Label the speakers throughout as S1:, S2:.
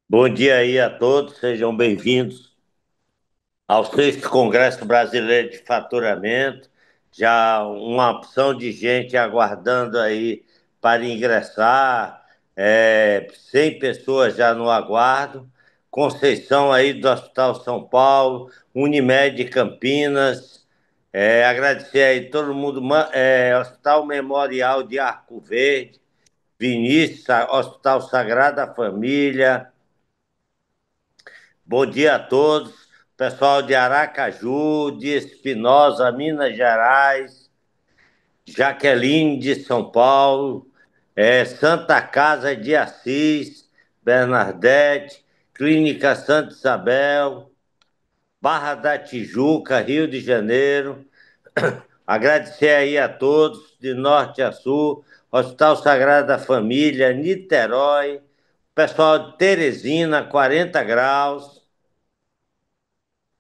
S1: Bom dia aí a todos, sejam bem-vindos ao sexto Congresso Brasileiro de Faturamento. Já uma opção de gente aguardando aí para ingressar, 100 pessoas já no aguardo. Conceição aí do Hospital São Paulo, Unimed Campinas, agradecer aí todo mundo, Hospital Memorial de Arco Verde, Vinícius, Hospital Sagrada Família. Bom dia a todos, pessoal de Aracaju, de Espinosa, Minas Gerais, Jaqueline de São Paulo, Santa Casa de Assis, Bernadette, Clínica Santa Isabel, Barra da Tijuca, Rio de Janeiro. Agradecer aí a todos, de norte a sul, Hospital Sagrada Família, Niterói, pessoal de Teresina, 40 graus.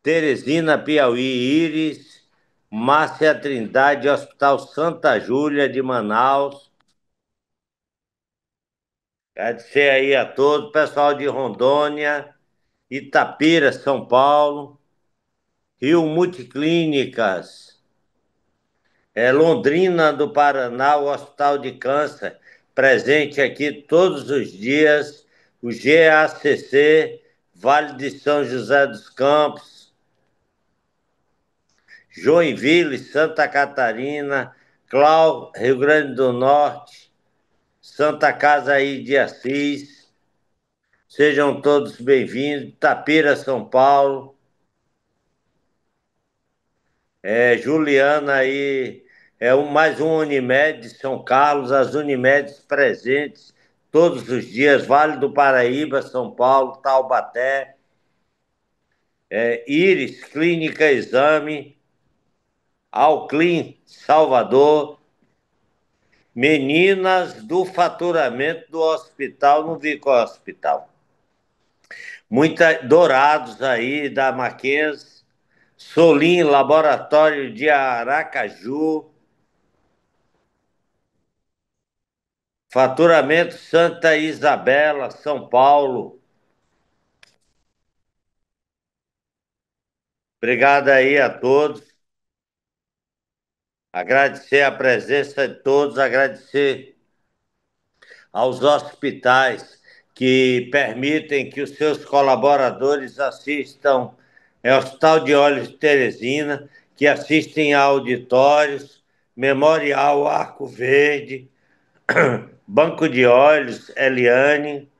S1: Teresina, Piauí, Íris, Márcia Trindade, Hospital Santa Júlia de Manaus. Agradecer aí a todos, pessoal de Rondônia, Itapira, São Paulo, Rio Multiclínicas, Londrina do Paraná, o Hospital de Câncer, presente aqui todos os dias, o GACC, Vale de São José dos Campos, Joinville, Santa Catarina, Clau, Rio Grande do Norte, Santa Casa aí de Assis, sejam todos bem-vindos. Tapira, São Paulo, Juliana aí, mais um Unimed de São Carlos, as Unimedes presentes todos os dias, Vale do Paraíba, São Paulo, Taubaté, Íris, Clínica Exame, Alclim, Salvador, Meninas do faturamento do hospital, não vi qual é o hospital. Dourados aí da Mackenzie, Solim, Laboratório de Aracaju, faturamento Santa Isabela, São Paulo. Obrigado aí a todos. Agradecer a presença de todos, agradecer aos hospitais que permitem que os seus colaboradores assistam, Hospital de Olhos de Teresina, que assistem a auditórios, Memorial Arco Verde, Banco de Olhos, Eliane.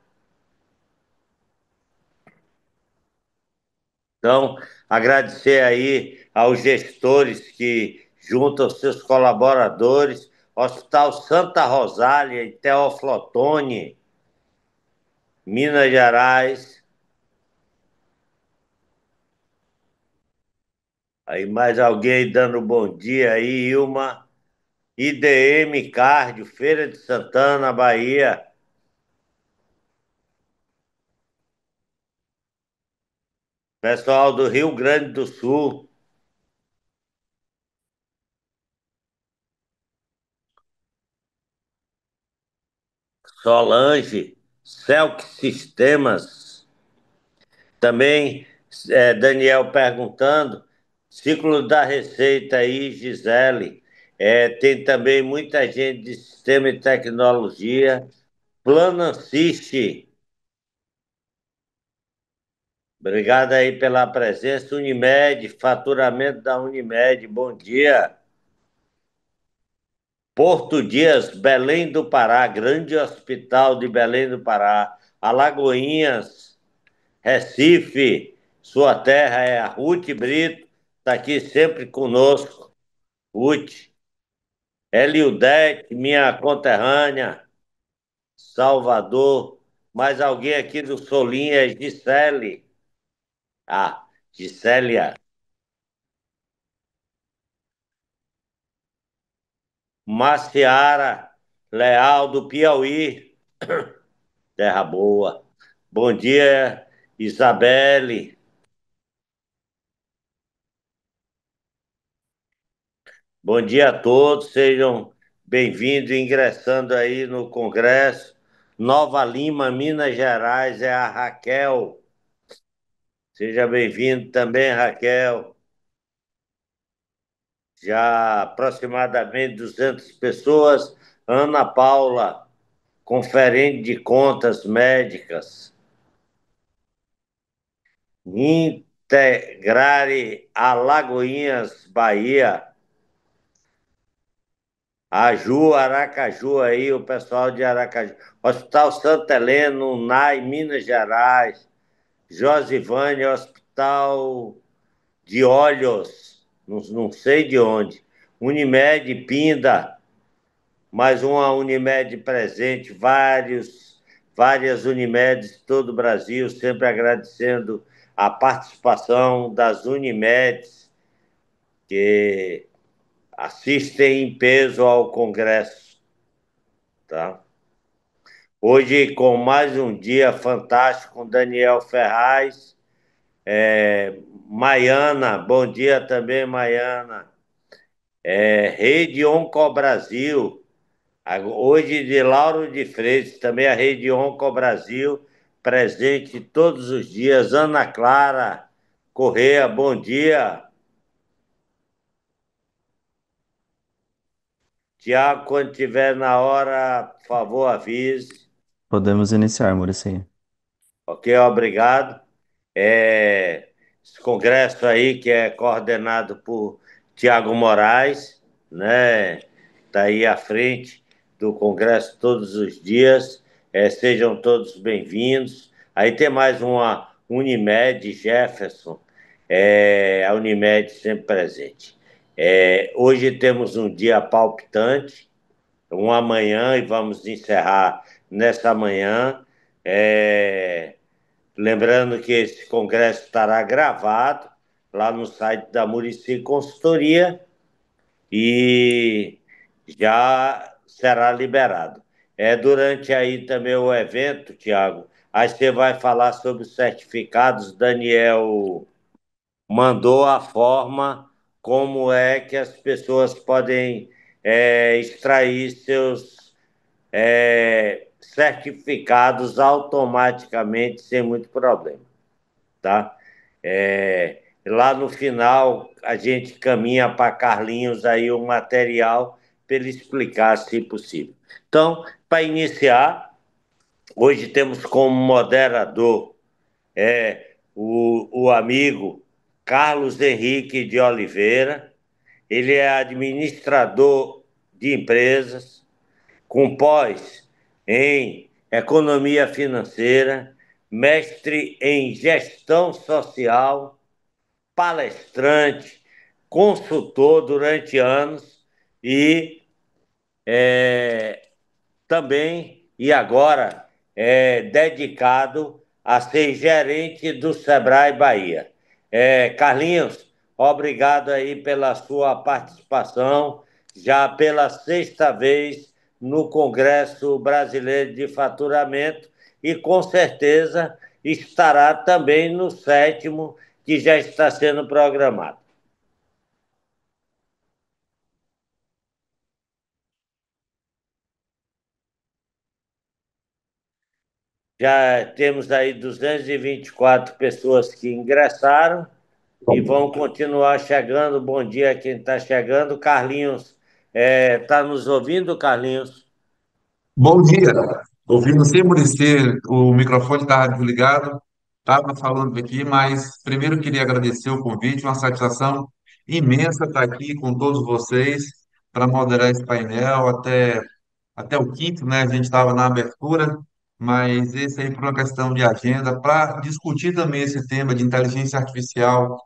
S1: Então, agradecer aí aos gestores que juntam seus colaboradores, Hospital Santa Rosália e Teófilo Otoni, Minas Gerais. Aí mais alguém dando bom dia aí, Ilma. IDM Cardio, Feira de Santana, Bahia. Pessoal do Rio Grande do Sul. Solange, Celc Sistemas. Também Daniel perguntando. Ciclo da Receita aí, Gisele. Tem também muita gente de Sistema e Tecnologia. Plano Assiste. Obrigado aí pela presença. Unimed, faturamento da Unimed. Bom dia. Porto Dias, Belém do Pará, grande hospital de Belém do Pará. Alagoinhas, Recife, sua terra é a Ruth Brito, está aqui sempre conosco. Ruth, Eliudete, minha conterrânea, Salvador. Mais alguém aqui do Solinha, Gisele. Ah, Gisélia. Maciara Leal do Piauí, terra boa. Bom dia, Isabelle. Bom dia a todos, sejam bem-vindos ingressando aí no Congresso. Nova Lima, Minas Gerais, é a Raquel. Seja bem-vindo também, Raquel. Já aproximadamente 200 pessoas. Ana Paula, conferente de contas médicas. Integrare Alagoinhas, Bahia. Aju, Aracaju aí, o pessoal de Aracaju. Hospital Santa Helena, UNAI, Minas Gerais. Josivânia, Hospital de Olhos, não sei de onde. Unimed, Pinda, mais uma Unimed presente, várias Unimedes de todo o Brasil, sempre agradecendo a participação das Unimedes que assistem em peso ao Congresso, tá? Hoje, com mais um dia fantástico com Daniel Ferraz, Maiana, bom dia também, Maiana. Rede Onco Brasil, hoje de Lauro de Freitas, também a Rede Onco Brasil, presente todos os dias. Ana Clara Correia, bom dia. Tiago, quando estiver na hora, por favor, avise.
S2: Podemos iniciar, Muricy.
S1: Ok, obrigado. É, esse congresso aí que é coordenado por Tiago Moraes, né? Está aí à frente do congresso todos os dias. Sejam todos bem-vindos. Aí tem mais uma Unimed Jefferson, a Unimed sempre presente. Hoje temos um dia palpitante, uma manhã, e vamos encerrar nessa manhã. É, Lembrando que esse congresso estará gravado lá no site da Muricy Consultoria e já será liberado. Durante aí também o evento, Tiago, aí você vai falar sobre os certificados. Daniel mandou a forma como é que as pessoas podem extrair seus certificados automaticamente sem muito problema, tá? Lá no final, a gente caminha para Carlinhos aí o material para ele explicar, se possível. Então, para iniciar, hoje temos como moderador o amigo Carlos Henrique de Oliveira. Ele é administrador de empresas, com pós em economia financeira, mestre em gestão social, palestrante, consultor durante anos e também, e agora, é dedicado a ser gerente do Sebrae Bahia. Carlinhos, obrigado aí pela sua participação, já pela sexta vez no Congresso Brasileiro de Faturamento e com certeza estará também no sétimo, que já está sendo programado. Já temos aí 224 pessoas que ingressaram e vão continuar chegando. Bom dia a quem está chegando. Carlinhos, está nos ouvindo, Carlinhos?
S3: Bom dia. Ouvindo sem Muricy, o microfone estava desligado, estava falando aqui, mas primeiro eu queria agradecer o convite, uma satisfação imensa estar aqui com todos vocês para moderar esse painel até o quinto, né? A gente estava na abertura, mas esse aí por uma questão de agenda, para discutir também esse tema de inteligência artificial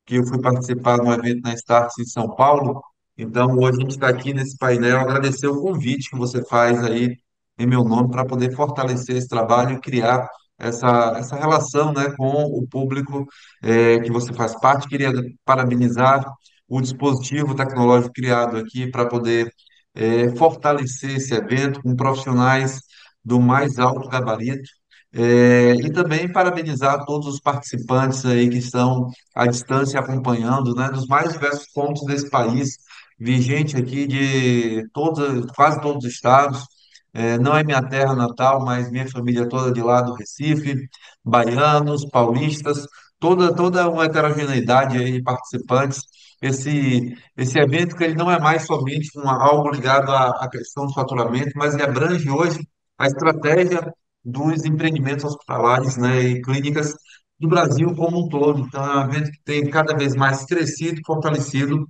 S3: que eu fui participar de um evento na Starts em São Paulo. Então, hoje a gente está aqui nesse painel, agradecer o convite que você faz aí em meu nome para poder fortalecer esse trabalho e criar essa relação, né, com o público que você faz parte. Queria parabenizar o dispositivo tecnológico criado aqui para poder fortalecer esse evento com profissionais do mais alto gabarito. E também parabenizar todos os participantes aí que estão à distância acompanhando, né, dos mais diversos pontos desse país. Vi gente aqui de todos, quase todos os estados, não é minha terra natal, mas minha família toda de lá do Recife, baianos, paulistas, toda uma heterogeneidade aí de participantes. Esse evento que ele não é mais somente algo ligado à questão do faturamento, mas ele abrange hoje a estratégia dos empreendimentos hospitalares, né, e clínicas do Brasil como um todo. Então, é um evento que tem cada vez mais crescido e fortalecido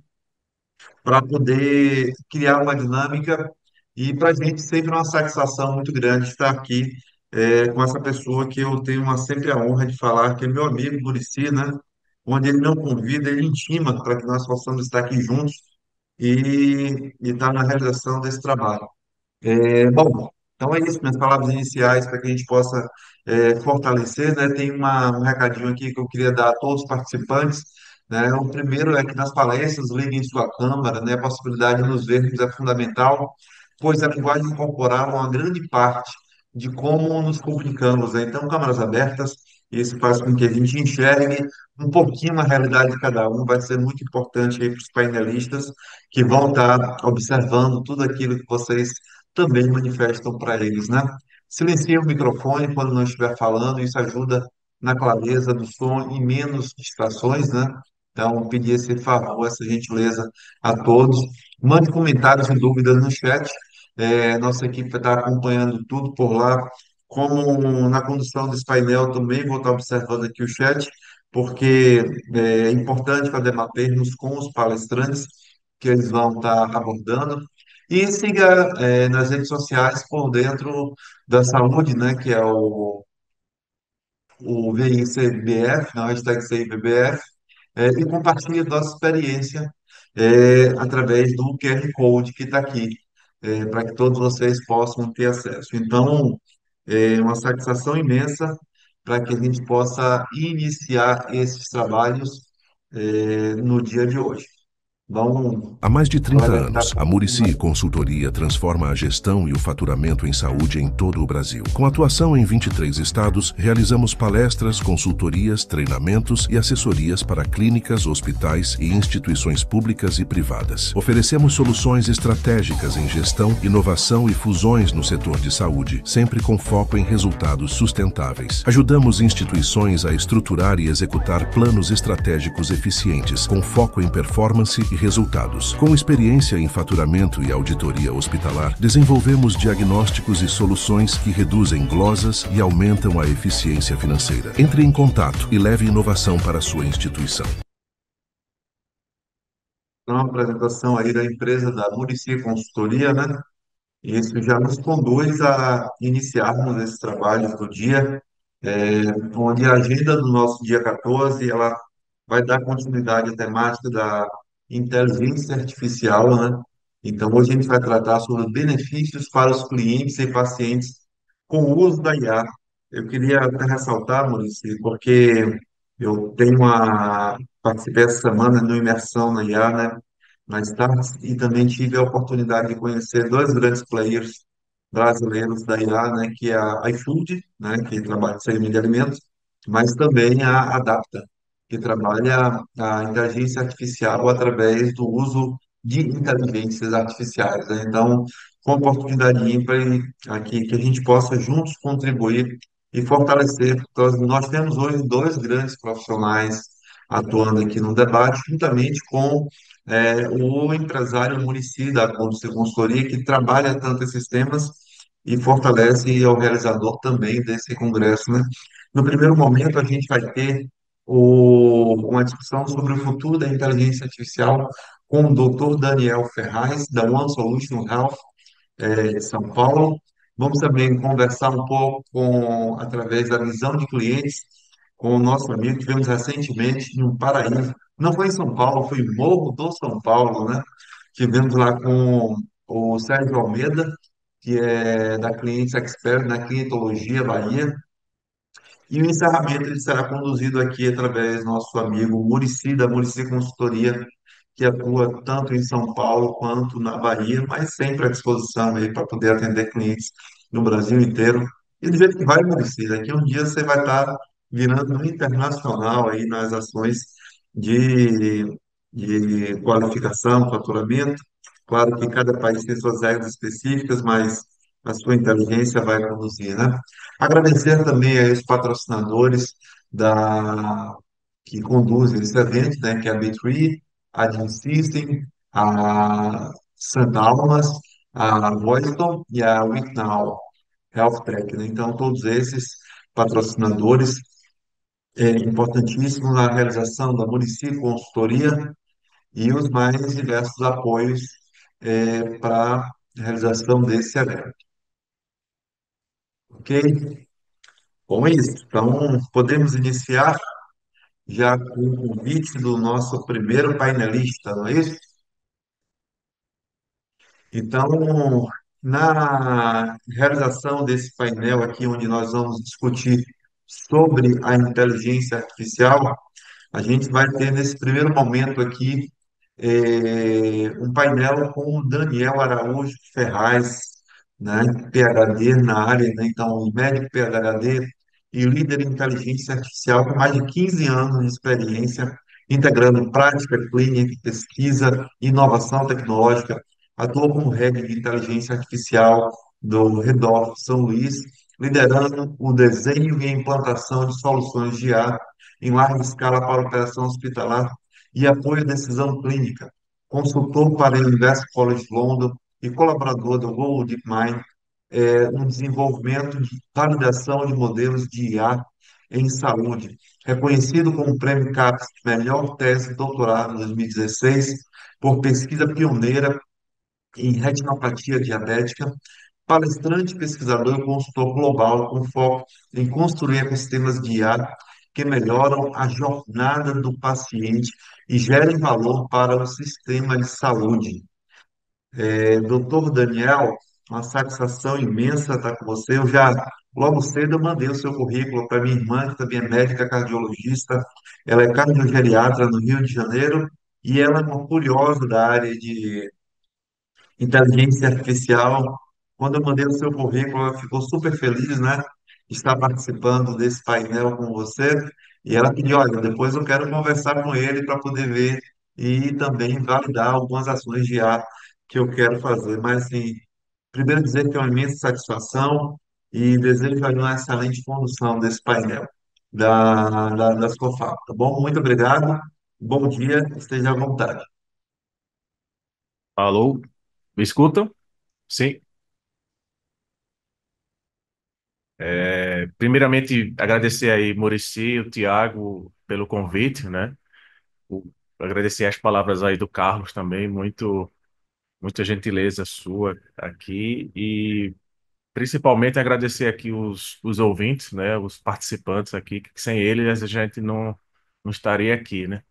S3: para poder criar uma dinâmica e para a gente sempre é uma satisfação muito grande estar aqui com essa pessoa que eu tenho sempre a honra de falar, que é meu amigo Muricy, né? Onde ele não convida, ele intima para que nós possamos estar aqui juntos e estar na realização desse trabalho. Bom, então é isso, minhas palavras iniciais para que a gente possa fortalecer, né? Tem um recadinho aqui que eu queria dar a todos os participantes, né? O primeiro é que nas palestras liguem sua câmera, né? A possibilidade de nos vermos é fundamental, pois a linguagem corporal é uma grande parte de como nos comunicamos, né? Então, câmeras abertas, isso faz com que a gente enxergue um pouquinho a realidade de cada um, vai ser muito importante aí para os painelistas que vão estar observando tudo aquilo que vocês também manifestam para eles, né? Silencia o microfone quando não estiver falando, isso ajuda na clareza do som e menos distrações, né? Então, pedir esse favor, essa gentileza a todos. Mande comentários e dúvidas no chat. Nossa equipe vai estar acompanhando tudo por lá. Como na condução desse painel, também vou estar observando aqui o chat, porque é importante para debatermos com os palestrantes que eles vão estar abordando. E siga nas redes sociais por dentro da saúde, né, que é o VICBF, na hashtag CIBBF, e compartilhe nossa experiência através do QR Code que está aqui, para que todos vocês possam ter acesso. Então, é uma satisfação imensa para que a gente possa iniciar esses trabalhos no dia de hoje. Vamos,
S4: Há mais de
S3: o
S4: 30
S3: colega que está
S4: anos, a Murici Consultoria transforma a gestão e o faturamento em saúde em todo o Brasil. Com atuação em 23 estados, realizamos palestras, consultorias, treinamentos e assessorias para clínicas, hospitais e instituições públicas e privadas. Oferecemos soluções estratégicas em gestão, inovação e fusões no setor de saúde, sempre com foco em resultados sustentáveis. Ajudamos instituições a estruturar e executar planos estratégicos eficientes, com foco em performance e resultados. Com experiência em faturamento e auditoria hospitalar, desenvolvemos diagnósticos e soluções que reduzem glosas e aumentam a eficiência financeira. Entre em contato e leve inovação para a sua instituição.
S3: uma apresentação aí da empresa da Muricy Consultoria, né? E isso já nos conduz a iniciarmos esses trabalhos do dia, onde a agenda do nosso dia 14 ela vai dar continuidade à temática da inteligência artificial, né? Então, hoje a gente vai tratar sobre benefícios para os clientes e pacientes com o uso da IA. Eu queria até ressaltar, Maurício, porque eu participei essa semana no Imersão na IA, né? Na Starts, e também tive a oportunidade de conhecer dois grandes players brasileiros da IA, né? Que é a iFood, né? Que trabalha em segmento de alimentos, mas também a Adapta, que trabalha a inteligência artificial através do uso de inteligências artificiais, né? Então, com a oportunidade ímpar aqui que a gente possa juntos contribuir e fortalecer. Nós temos hoje dois grandes profissionais atuando aqui no debate, juntamente com o empresário Muricy da Consultoria, que trabalha tanto esses temas e fortalece e é o realizador também desse congresso, né? No primeiro momento, a gente vai ter uma discussão sobre o futuro da inteligência artificial com o Dr. Daniel Ferraz, da One Solution Health, de São Paulo. Vamos também conversar um pouco através da visão de clientes com o nosso amigo que tivemos recentemente em um paraíso. Não foi em São Paulo, foi em Morro do São Paulo, né? Tivemos lá com o Sérgio Almeida, que é da Clientes Expert na Clientologia Bahia, e o encerramento ele será conduzido aqui através do nosso amigo Muricy, da Muricy Consultoria, que atua tanto em São Paulo quanto na Bahia, mas sempre à disposição aí para poder atender clientes no Brasil inteiro. E do jeito que vai, Muricy, daqui a um dia você vai estar virando um internacional aí nas ações de, de qualificação, faturamento. Claro que cada país tem suas regras específicas, mas a sua inteligência vai conduzir, né? Agradecer também aí os patrocinadores da, que conduzem esse evento, né? Que é a B3, a Dean System, a Sandalmas, a Voiceton e a WithNow Health Tech, né? Então, todos esses patrocinadores importantíssimos na realização da Município Consultoria e os mais diversos apoios para a realização desse evento. Ok? Bom, é isso. Então, podemos iniciar já com o convite do nosso primeiro painelista, não é isso? Então, na realização desse painel aqui, onde nós vamos discutir sobre a inteligência artificial, a gente vai ter nesse primeiro momento aqui um painel com o Daniel Araújo Ferraz, né, PhD na área, né, então médico PhD e líder em inteligência artificial com mais de 15 anos de experiência, integrando prática clínica, pesquisa e inovação tecnológica. Atuou como head de inteligência artificial do Redorf São Luís, liderando o desenho e a implantação de soluções de IA em larga escala para operação hospitalar e apoio à decisão clínica, consultor para a University College London e colaborador do Google DeepMind no desenvolvimento de validação de modelos de IA em saúde, reconhecido como o Prêmio CAPES de Melhor Tese de Doutorado em 2016 por pesquisa pioneira em retinopatia diabética, palestrante, pesquisador e consultor global com foco em construir ecossistemas de IA que melhoram a jornada do paciente e gerem valor para o sistema de saúde. Doutor Daniel, uma satisfação imensa estar com você. Eu já, logo cedo, eu mandei o seu currículo para minha irmã, que também é médica cardiologista. Ela é cardiogeriatra no Rio de Janeiro e ela é uma curiosa da área de inteligência artificial. Quando eu mandei o seu currículo, ela ficou super feliz, né? De estar participando desse painel com você. E ela pediu, olha, depois eu quero conversar com ele para poder ver e também validar algumas ações de IA que eu quero fazer. Mas, assim, primeiro dizer que é uma imensa satisfação e desejo aí uma excelente condução desse painel da Scofap, tá bom? Muito obrigado, bom dia, esteja à vontade.
S5: Alô? Me escutam? Sim. Primeiramente, agradecer aí, Muricy e o Tiago, pelo convite, né? O- Agradecer as palavras aí do Carlos também, muita gentileza sua aqui. E principalmente agradecer aqui os ouvintes, né? Os participantes aqui, que sem eles a gente não estaria aqui, né?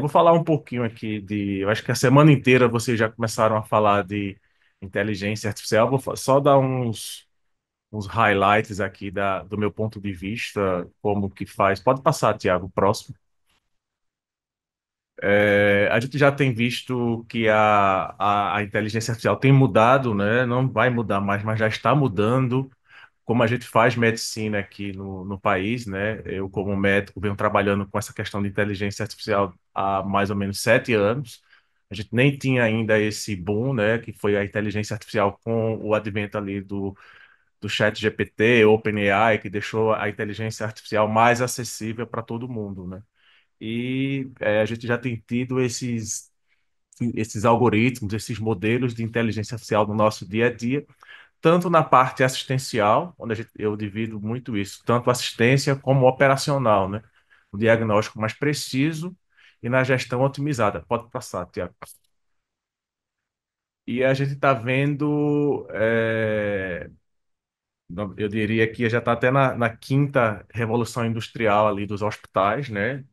S5: Vou falar um pouquinho aqui de. Eu acho que a semana inteira vocês já começaram a falar de inteligência artificial. Só dar uns highlights aqui do meu ponto de vista, como que faz. Pode passar, Tiago, próximo. A gente já tem visto que a inteligência artificial tem mudado, né? Não vai mudar mais, mas já está mudando como a gente faz medicina aqui no país, né? Eu, como médico, venho trabalhando com essa questão de inteligência artificial há mais ou menos 7 anos. A gente nem tinha ainda esse boom, né? Que foi a inteligência artificial com o advento ali do chat GPT, OpenAI, que deixou a inteligência artificial mais acessível para todo mundo, né? E a gente já tem tido esses algoritmos, esses modelos de inteligência artificial no nosso dia a dia, tanto na parte assistencial, onde eu divido muito isso, tanto assistência como operacional, né? O diagnóstico mais preciso e na gestão otimizada. Pode passar, Tiago. E a gente está vendo eu diria que já está até na quinta revolução industrial ali dos hospitais, né?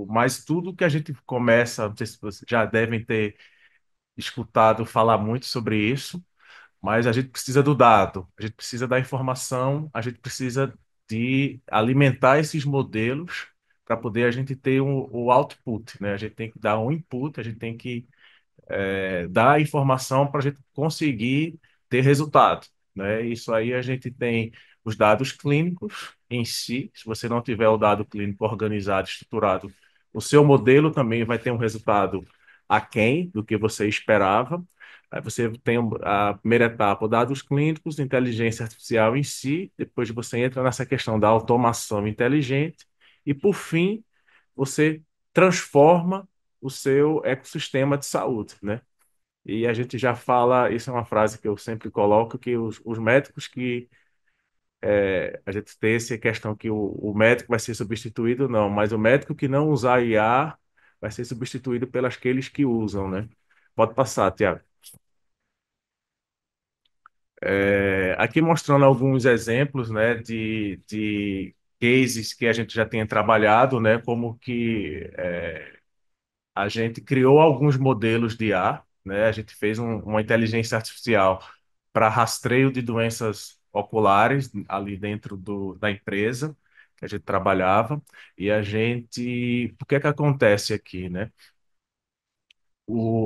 S5: Mas tudo que a gente começa, não sei se vocês já devem ter escutado falar muito sobre isso, mas a gente precisa do dado, a gente precisa da informação, a gente precisa de alimentar esses modelos para poder a gente ter o output, né? A gente tem que dar um input, a gente tem que dar informação para a gente conseguir ter resultado, né? Isso aí a gente tem os dados clínicos em si. Se você não tiver o dado clínico organizado, estruturado, o seu modelo também vai ter um resultado aquém do que você esperava. Aí você tem a primeira etapa, dados clínicos, inteligência artificial em si, depois você entra nessa questão da automação inteligente, e por fim, você transforma o seu ecossistema de saúde, né? E a gente já fala, isso é uma frase que eu sempre coloco, que os médicos que a gente tem essa questão que o médico vai ser substituído, não, mas o médico que não usar IA vai ser substituído pelos aqueles que usam, né? Pode passar, Tiago. Aqui mostrando alguns exemplos, né, de cases que a gente já tem trabalhado, né, como que a gente criou alguns modelos de IA, né, a gente fez uma inteligência artificial para rastreio de doenças oculares ali dentro da empresa que a gente trabalhava, e a gente, o que é que acontece aqui, né?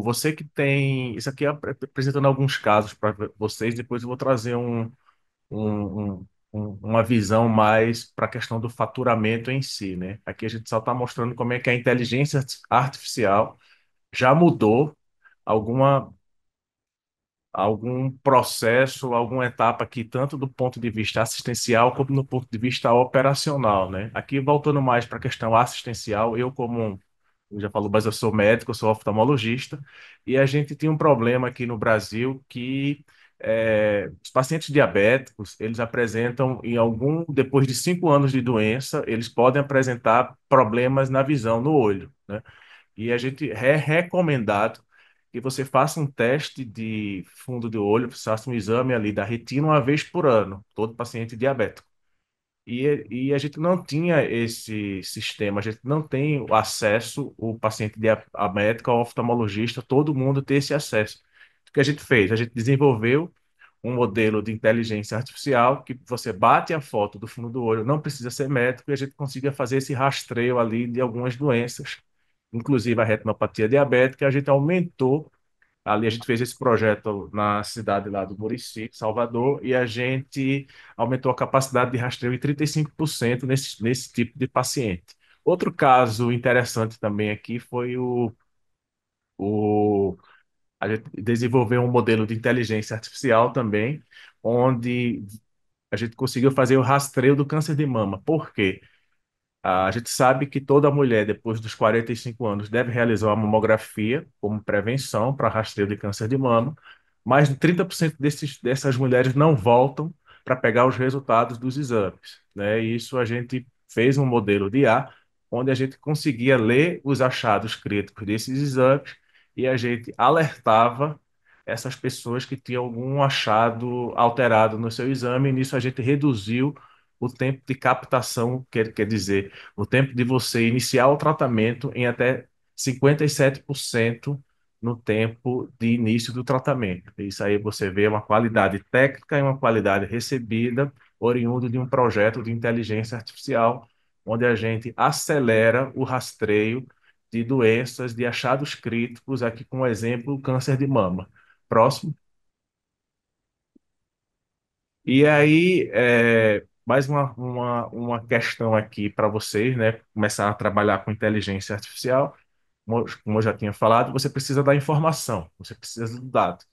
S5: Você que tem, isso aqui é apresentando alguns casos para vocês, depois eu vou trazer uma visão mais para a questão do faturamento em si, né? Aqui a gente só está mostrando como é que a inteligência artificial já mudou alguma, algum processo, alguma etapa aqui, tanto do ponto de vista assistencial como no ponto de vista operacional, né? Aqui voltando mais para a questão assistencial, eu já falo, mas eu sou médico, eu sou oftalmologista, e a gente tem um problema aqui no Brasil que os pacientes diabéticos, eles apresentam depois de 5 anos de doença, eles podem apresentar problemas na visão, no olho, né? E a gente é recomendado que você faça um teste de fundo de olho, faça um exame ali da retina uma vez por ano, todo paciente diabético. E a gente não tinha esse sistema, a gente não tem o acesso, o paciente diabético, ao oftalmologista, todo mundo ter esse acesso. O que a gente fez? A gente desenvolveu um modelo de inteligência artificial que você bate a foto do fundo do olho, não precisa ser médico, e a gente consiga fazer esse rastreio ali de algumas doenças, inclusive a retinopatia diabética. A gente aumentou, ali a gente fez esse projeto na cidade lá do Murici, Salvador, e a gente aumentou a capacidade de rastreio em 35% nesse tipo de paciente. Outro caso interessante também aqui foi o a gente desenvolveu um modelo de inteligência artificial também, onde a gente conseguiu fazer o rastreio do câncer de mama. Por quê? A gente sabe que toda mulher, depois dos 45 anos, deve realizar uma mamografia como prevenção para rastreio de câncer de mama, mas 30% dessas mulheres não voltam para pegar os resultados dos exames, né? E isso a gente fez um modelo de IA, onde a gente conseguia ler os achados críticos desses exames e a gente alertava essas pessoas que tinham algum achado alterado no seu exame, e nisso a gente reduziu o tempo de captação, quer dizer, o tempo de você iniciar o tratamento em até 57% no tempo de início do tratamento. Isso aí você vê uma qualidade técnica e uma qualidade recebida oriundo de um projeto de inteligência artificial, onde a gente acelera o rastreio de doenças, de achados críticos, aqui com exemplo, o câncer de mama. Próximo. E aí, mais uma questão aqui para vocês, né? Começar a trabalhar com inteligência artificial. Como eu já tinha falado, você precisa da informação, você precisa do dado.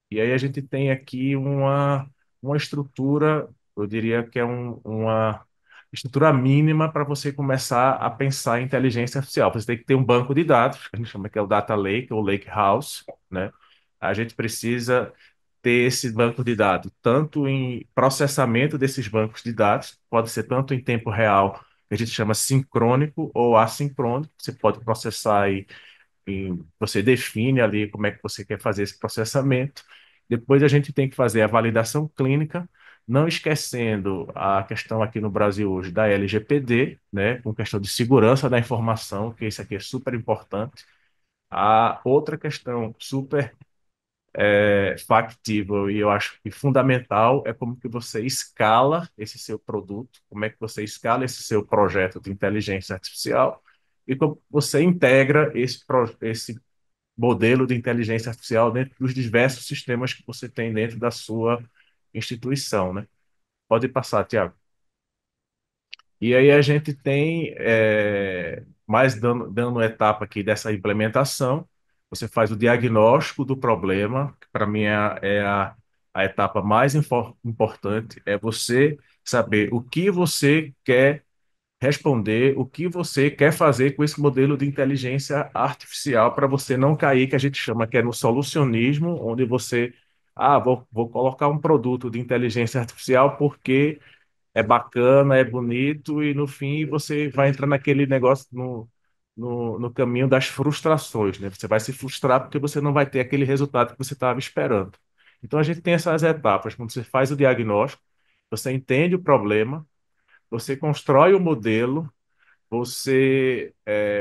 S5: E aí a gente tem aqui uma estrutura, eu diria que é uma estrutura mínima para você começar a pensar em inteligência artificial. Você tem que ter um banco de dados, que a gente chama que é o Data Lake ou Lake House, né? A gente precisa ter esse banco de dados, tanto em processamento desses bancos de dados, pode ser tanto em tempo real, que a gente chama sincrônico ou assincrônico, você pode processar você define ali como é que você quer fazer esse processamento. Depois a gente tem que fazer a validação clínica, não esquecendo a questão aqui no Brasil hoje da LGPD, né, com questão de segurança da informação, que isso aqui é super importante. A outra questão super factível e eu acho que fundamental é como que você escala esse seu produto, como é que você escala esse seu projeto de inteligência artificial e como você integra esse modelo de inteligência artificial dentro dos diversos sistemas que você tem dentro da sua instituição, né? Pode passar, Tiago. E aí a gente tem, mais dando etapa aqui dessa implementação, Você faz o diagnóstico do problema, que para mim a etapa mais importante, é você saber o que você quer responder, o que você quer fazer com esse modelo de inteligência artificial para você não cair, que a gente chama que é no solucionismo, onde você, vou colocar um produto de inteligência artificial porque é bacana, é bonito, e no fim você vai entrar naquele negócio no caminho das frustrações, né? Você vai se frustrar porque você não vai ter aquele resultado que você estava esperando. Então a gente tem essas etapas. Quando você faz o diagnóstico, você entende o problema, você constrói o modelo, você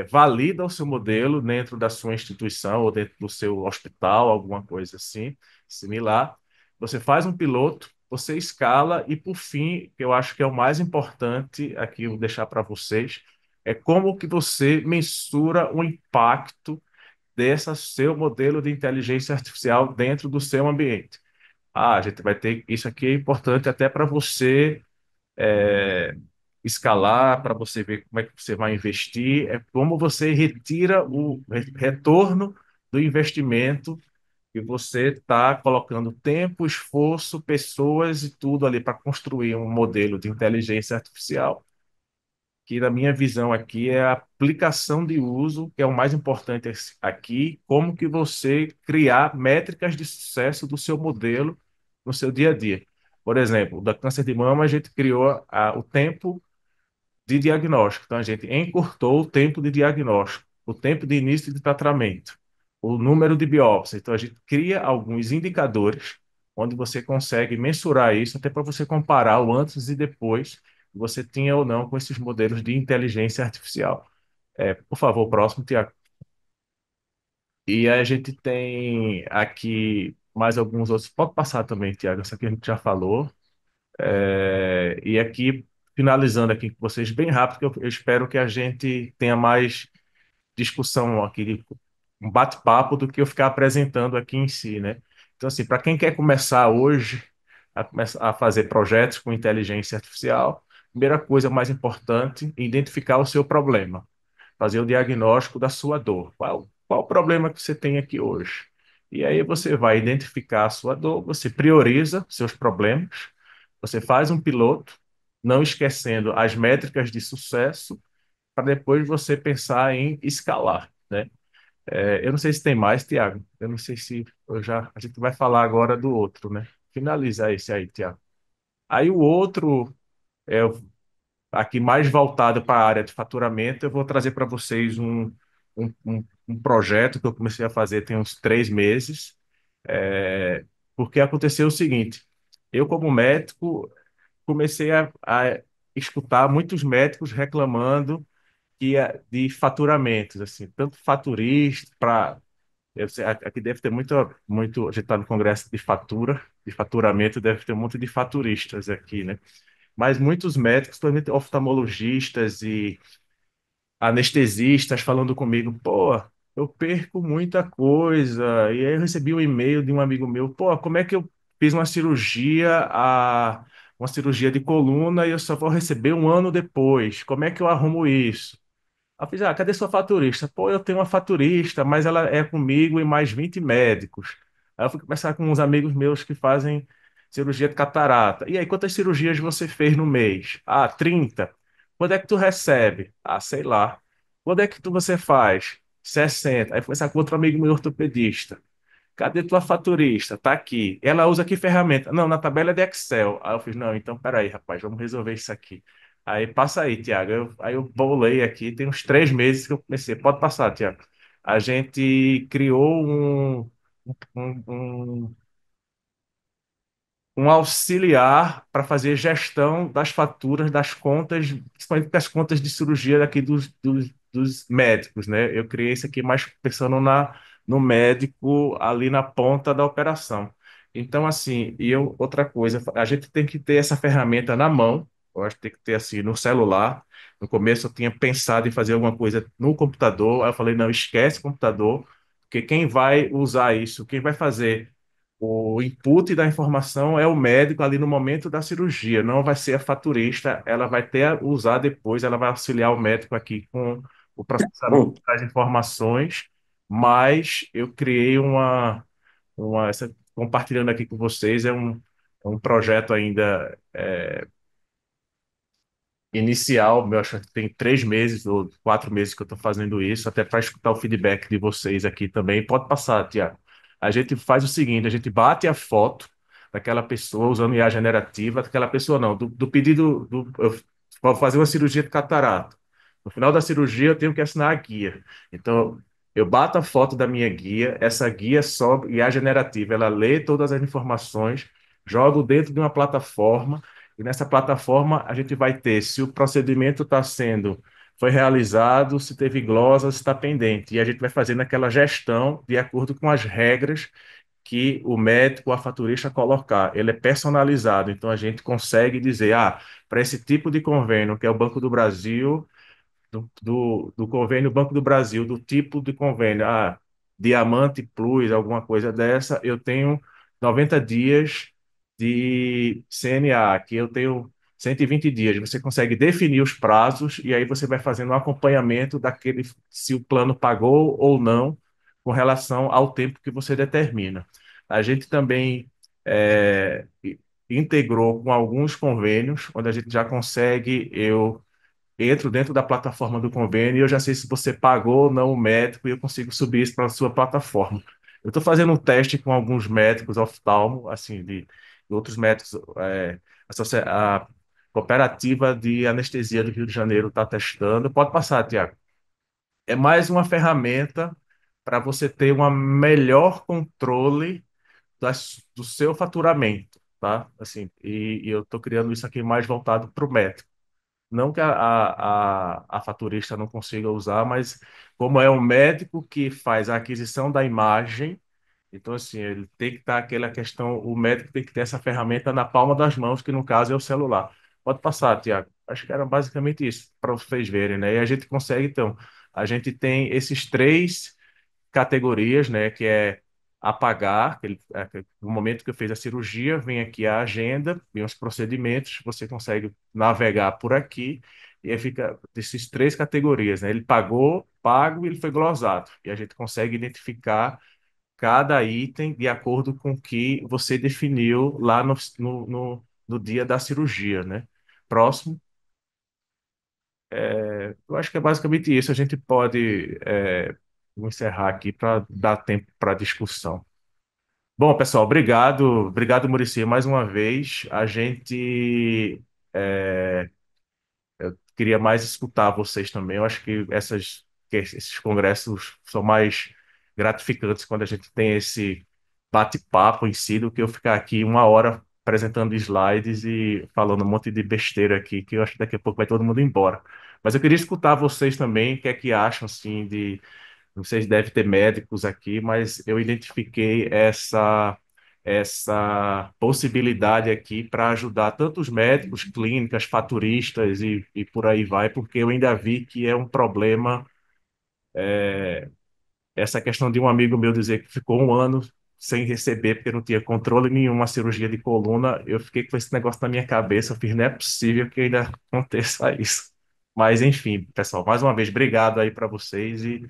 S5: valida o seu modelo dentro da sua instituição ou dentro do seu hospital, alguma coisa assim, similar. Você faz um piloto, você escala e, por fim, que eu acho que é o mais importante aqui, eu vou deixar para vocês, é como que você mensura o impacto desse seu modelo de inteligência artificial dentro do seu ambiente. A gente vai ter, isso aqui é importante até para você é, escalar, para você ver como é que você vai investir, é como você retira o retorno do investimento que você está colocando tempo, esforço, pessoas e tudo ali para construir um modelo de inteligência artificial, que na minha visão aqui é a aplicação de uso, que é o mais importante aqui, como que você criar métricas de sucesso do seu modelo no seu dia a dia. Por exemplo, da câncer de mama, a gente criou o tempo de diagnóstico. Então, a gente encurtou o tempo de diagnóstico, o tempo de início de tratamento, o número de biópsias. Então, a gente cria alguns indicadores onde você consegue mensurar isso, até para você comparar o antes e depois que você tinha ou não com esses modelos de inteligência artificial. Por favor, próximo, Tiago. E aí a gente tem aqui mais alguns outros. Pode passar também, Tiago, isso aqui a gente já falou. E aqui, finalizando aqui com vocês bem rápido, que eu espero que a gente tenha mais discussão aqui, um bate-papo do que eu ficar apresentando aqui em si, né? Então, assim, para quem quer começar hoje a fazer projetos com inteligência artificial, primeira coisa mais importante, identificar o seu problema, fazer o diagnóstico da sua dor. Qual o problema que você tem aqui hoje? E aí você vai identificar a sua dor, você prioriza seus problemas, você faz um piloto, não esquecendo as métricas de sucesso, para depois você pensar em escalar, né? Eu não sei se tem mais, Tiago. Eu não sei se a gente vai falar agora do outro, né? Finaliza esse aí, Tiago. Aí o outro é aqui mais voltado para a área de faturamento. Eu vou trazer para vocês um projeto que eu comecei a fazer tem uns 3 meses, porque aconteceu o seguinte: eu como médico comecei a escutar muitos médicos reclamando de faturamentos, assim, tanto faturista para. Aqui deve ter muito. A gente está no congresso de faturamento, deve ter muito de faturistas aqui, né? Mas muitos médicos, principalmente oftalmologistas e anestesistas, falando comigo, pô, eu perco muita coisa. E aí eu recebi um e-mail de um amigo meu, pô, como é que eu fiz uma cirurgia de coluna e eu só vou receber um ano depois? Como é que eu arrumo isso? Aí eu fiz, cadê sua faturista? Pô, eu tenho uma faturista, mas ela é comigo e mais 20 médicos. Aí eu fui conversar com uns amigos meus que fazem cirurgia de catarata. E aí, quantas cirurgias você fez no mês? 30. Quando é que tu recebe? Sei lá. Quando é que você faz? 60. Aí fui conversar com outro amigo meu ortopedista. Cadê tua faturista? Tá aqui. Ela usa que ferramenta? Não, na tabela de Excel. Aí eu fiz, não, então peraí, rapaz, vamos resolver isso aqui. Aí passa aí, Tiago. Aí eu bolei aqui, tem uns 3 meses que eu comecei. Pode passar, Tiago. A gente criou um, um, um auxiliar para fazer gestão das faturas das contas, principalmente das contas de cirurgia daqui dos médicos, né? Eu criei isso aqui mais pensando no médico ali na ponta da operação. Então, assim, outra coisa, a gente tem que ter essa ferramenta na mão, eu acho que tem que ter assim no celular. No começo eu tinha pensado em fazer alguma coisa no computador, aí eu falei, não, esquece o computador, porque quem vai usar isso, quem vai fazer o input da informação é o médico ali no momento da cirurgia, não vai ser a faturista, ela vai ter a usar depois, ela vai auxiliar o médico aqui com o processamento das informações, mas eu criei compartilhando aqui com vocês, é um projeto ainda inicial, eu acho que tem 3 meses ou 4 meses que eu estou fazendo isso, até para escutar o feedback de vocês aqui também. Pode passar, Tiago. A gente faz o seguinte: a gente bate a foto daquela pessoa usando IA generativa, daquela pessoa não, do pedido eu vou fazer uma cirurgia de catarata. No final da cirurgia, eu tenho que assinar a guia. Então, eu bato a foto da minha guia, essa guia sobe IA generativa, ela lê todas as informações, joga dentro de uma plataforma e nessa plataforma a gente vai ter se o procedimento foi realizado, se teve glosa, se está pendente. E a gente vai fazendo aquela gestão de acordo com as regras que o médico, a faturista colocar. Ele é personalizado, então a gente consegue dizer, para esse tipo de convênio, que é o Banco do Brasil, do convênio Banco do Brasil, do tipo de convênio, Diamante Plus, alguma coisa dessa, eu tenho 90 dias de CNA, que eu tenho 120 dias. Você consegue definir os prazos e aí você vai fazendo um acompanhamento daquele, se o plano pagou ou não, com relação ao tempo que você determina. A gente também é, integrou com alguns convênios, onde a gente já consegue, eu entro dentro da plataforma do convênio e eu já sei se você pagou ou não o médico e eu consigo subir isso para a sua plataforma. Eu estou fazendo um teste com alguns médicos oftalmo, assim, de outros médicos. A Cooperativa de Anestesia do Rio de Janeiro está testando. Pode passar, Tiago. É mais uma ferramenta para você ter um melhor controle do seu faturamento, tá? Assim, e eu estou criando isso aqui mais voltado para o médico. Não que a faturista não consiga usar, mas como é um médico que faz a aquisição da imagem, então assim, ele tem que estar aquela questão, o médico tem que ter essa ferramenta na palma das mãos, que no caso é o celular. Pode passar, Tiago. Acho que era basicamente isso, para vocês verem, né? E a gente consegue, então, a gente tem esses três categorias, né, que é apagar, no momento que eu fiz a cirurgia, vem aqui a agenda, vem os procedimentos, você consegue navegar por aqui, e aí fica desses três categorias, né? Ele pagou, pago e ele foi glosado. E a gente consegue identificar cada item de acordo com o que você definiu lá no dia da cirurgia, né? Próximo. Eu acho que é basicamente isso. A gente pode vou encerrar aqui para dar tempo para discussão. Bom, pessoal, obrigado, Muricy, mais uma vez. Eu queria mais escutar vocês também. Eu acho que esses congressos são mais gratificantes quando a gente tem esse bate-papo em si do que eu ficar aqui 1 hora apresentando slides e falando um monte de besteira aqui, que eu acho que daqui a pouco vai todo mundo embora. Mas eu queria escutar vocês também, o que é que acham, assim, de vocês devem ter médicos aqui, mas eu identifiquei essa possibilidade aqui para ajudar tanto os médicos, clínicas, faturistas e por aí vai, porque eu ainda vi que é um problema essa questão de um amigo meu dizer que ficou 1 ano sem receber porque não tinha controle nenhum, uma cirurgia de coluna. Eu fiquei com esse negócio na minha cabeça, eu fiz, não é possível que ainda aconteça isso. Mas enfim, pessoal, mais uma vez, obrigado aí para vocês e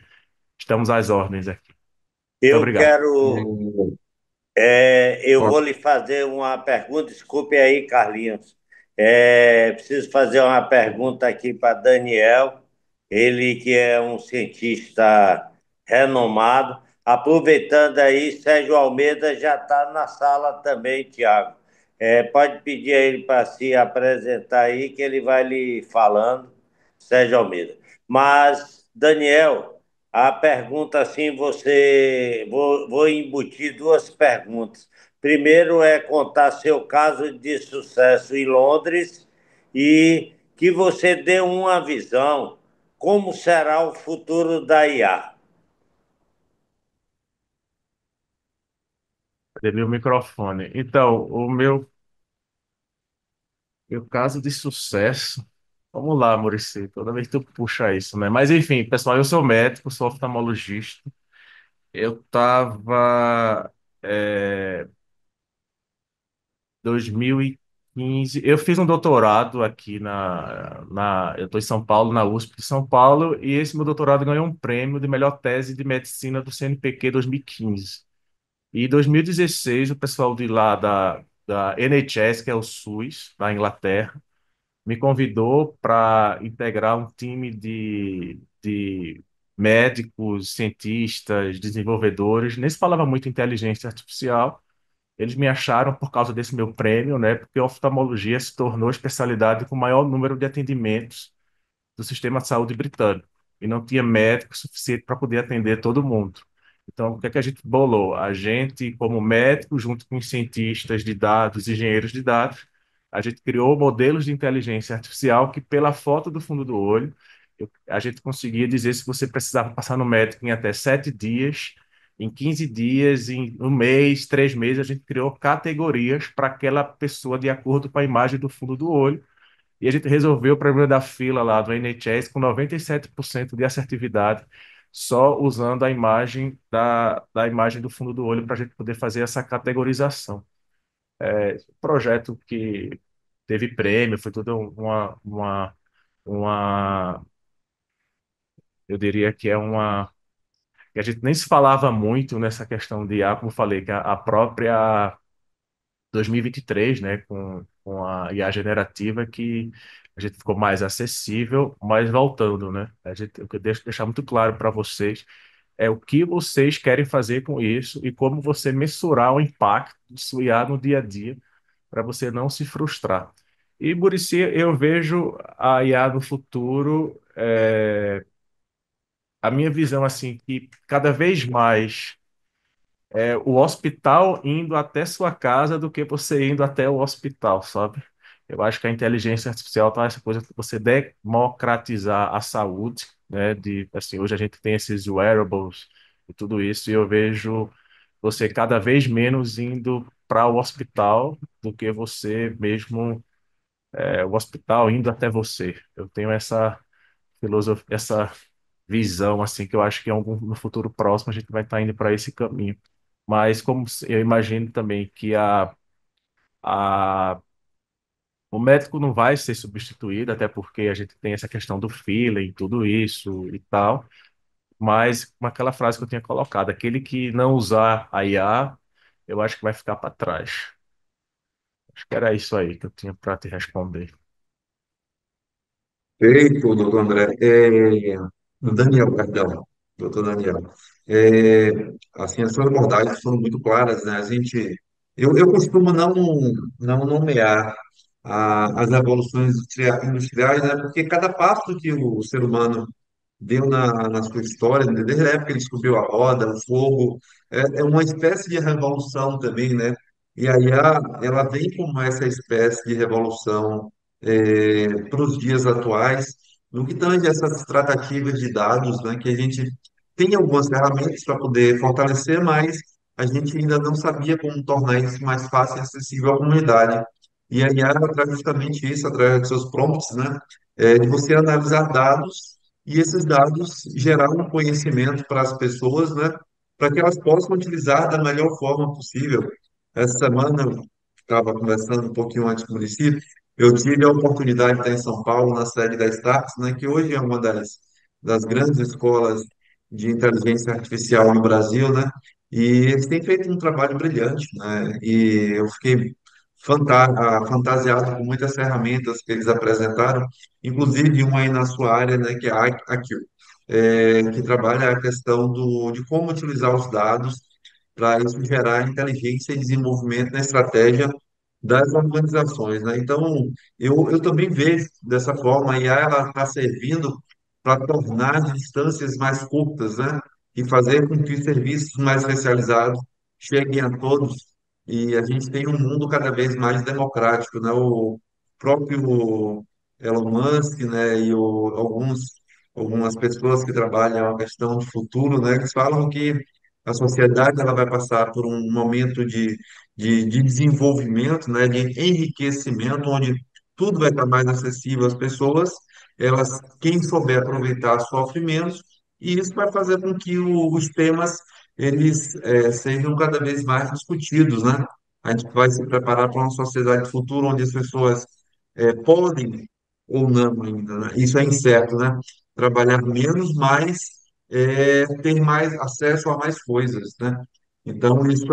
S5: estamos às ordens aqui. Muito
S1: Eu
S5: obrigado.
S1: quero eu vou lhe fazer uma pergunta, desculpe aí, Carlinhos. Preciso fazer uma pergunta aqui para Daniel, ele que é um cientista renomado. Aproveitando aí, Sérgio Almeida já está na sala também, Tiago. Pode pedir a ele para se apresentar aí, que ele vai lhe falando, Sérgio Almeida. Mas, Daniel, a pergunta assim, vou embutir duas perguntas. Primeiro é contar seu caso de sucesso em Londres e que você dê uma visão como será o futuro da IA.
S5: Cadê meu microfone? Então, meu caso de sucesso. Vamos lá, Muricy, toda vez que tu puxa isso, né? Mas enfim, pessoal, eu sou médico, sou oftalmologista. Eu estava, 2015, 2015. Eu fiz um doutorado aqui eu estou em São Paulo, na USP de São Paulo, e esse meu doutorado ganhou um prêmio de melhor tese de medicina do CNPq 2015. E em 2016, o pessoal de lá da NHS, que é o SUS, da Inglaterra, me convidou para integrar um time de médicos, cientistas, desenvolvedores. Nem se falava muito em inteligência artificial. Eles me acharam por causa desse meu prêmio, né? Porque a oftalmologia se tornou a especialidade com maior número de atendimentos do sistema de saúde britânico e não tinha médico suficiente para poder atender todo mundo. Então, o que é que a gente bolou? A gente, como médico, junto com os cientistas de dados, engenheiros de dados, a gente criou modelos de inteligência artificial que, pela foto do fundo do olho, a gente conseguia dizer se você precisava passar no médico em até 7 dias, em 15 dias, em um mês, 3 meses, a gente criou categorias para aquela pessoa de acordo com a imagem do fundo do olho e a gente resolveu o problema da fila lá do NHS com 97% de assertividade, só usando a imagem da imagem do fundo do olho para a gente poder fazer essa categorização. Projeto que teve prêmio, foi toda uma, eu diria que é uma, que a gente nem se falava muito nessa questão de IA, como eu falei, que a própria 2023, né, com a IA generativa, que a gente ficou mais acessível, mas voltando, né, eu quero deixar muito claro para vocês é o que vocês querem fazer com isso e como você mensurar o impacto disso IA no dia a dia para você não se frustrar. E, Muricy, eu vejo a IA no futuro, a minha visão assim, que cada vez mais o hospital indo até sua casa do que você indo até o hospital, sabe? Eu acho que a inteligência artificial tá essa coisa de você democratizar a saúde, né? Assim, hoje a gente tem esses wearables e tudo isso, e eu vejo você cada vez menos indo para o hospital do que você mesmo, o hospital indo até você. Eu tenho essa filosofia, essa visão, assim, que eu acho que no futuro próximo a gente vai estar indo para esse caminho. Mas como eu imagino também que a, o médico não vai ser substituído, até porque a gente tem essa questão do feeling, tudo isso e tal. Mas com aquela frase que eu tinha colocado, aquele que não usar a IA, eu acho que vai ficar para trás. Acho que era isso aí que eu tinha para te responder.
S3: Feito, doutor André. Daniel, perdão, doutor Daniel. É, assim, as suas abordagens foram muito claras, né? Eu costumo não nomear as revoluções industriais, né? Porque cada passo que o ser humano deu na sua história, né? Desde a época que ele descobriu a roda, o fogo, é uma espécie de revolução também, né? E aí ela vem como essa espécie de revolução para os dias atuais, no que tange essas tratativas de dados, né? Que a gente tem algumas ferramentas para poder fortalecer, mas a gente ainda não sabia como tornar isso mais fácil e acessível à comunidade. E a IA ela traz justamente isso, através dos seus prompts, né? De você analisar dados e esses dados gerar um conhecimento para as pessoas, né, para que elas possam utilizar da melhor forma possível. Essa semana eu estava conversando um pouquinho antes do município, eu tive a oportunidade de estar em São Paulo, na sede da Starts, né, que hoje é uma das grandes escolas de inteligência artificial no Brasil, né, e eles têm feito um trabalho brilhante, né, e eu fiquei fantasiado com muitas ferramentas que eles apresentaram, inclusive uma aí na sua área, né, que é a Aquil, que trabalha a questão de como utilizar os dados para isso gerar inteligência e desenvolvimento na estratégia das organizações, né? Então, eu também vejo dessa forma, a IA ela está servindo para tornar as distâncias mais curtas, né? E fazer com que os serviços mais especializados cheguem a todos e a gente tem um mundo cada vez mais democrático, né? O próprio Elon Musk, né? Algumas pessoas que trabalham a questão de futuro, né? Eles falam que a sociedade ela vai passar por um momento de desenvolvimento, né? De enriquecimento, onde tudo vai estar mais acessível às pessoas. Quem souber aproveitar, sofre menos, e isso vai fazer com que os temas eles sejam cada vez mais discutidos, né? a gente vai se preparar para uma sociedade futura onde as pessoas podem ou não ainda, né? Isso é incerto, né? Trabalhar menos, mas ter mais acesso a mais coisas, né? Então, isso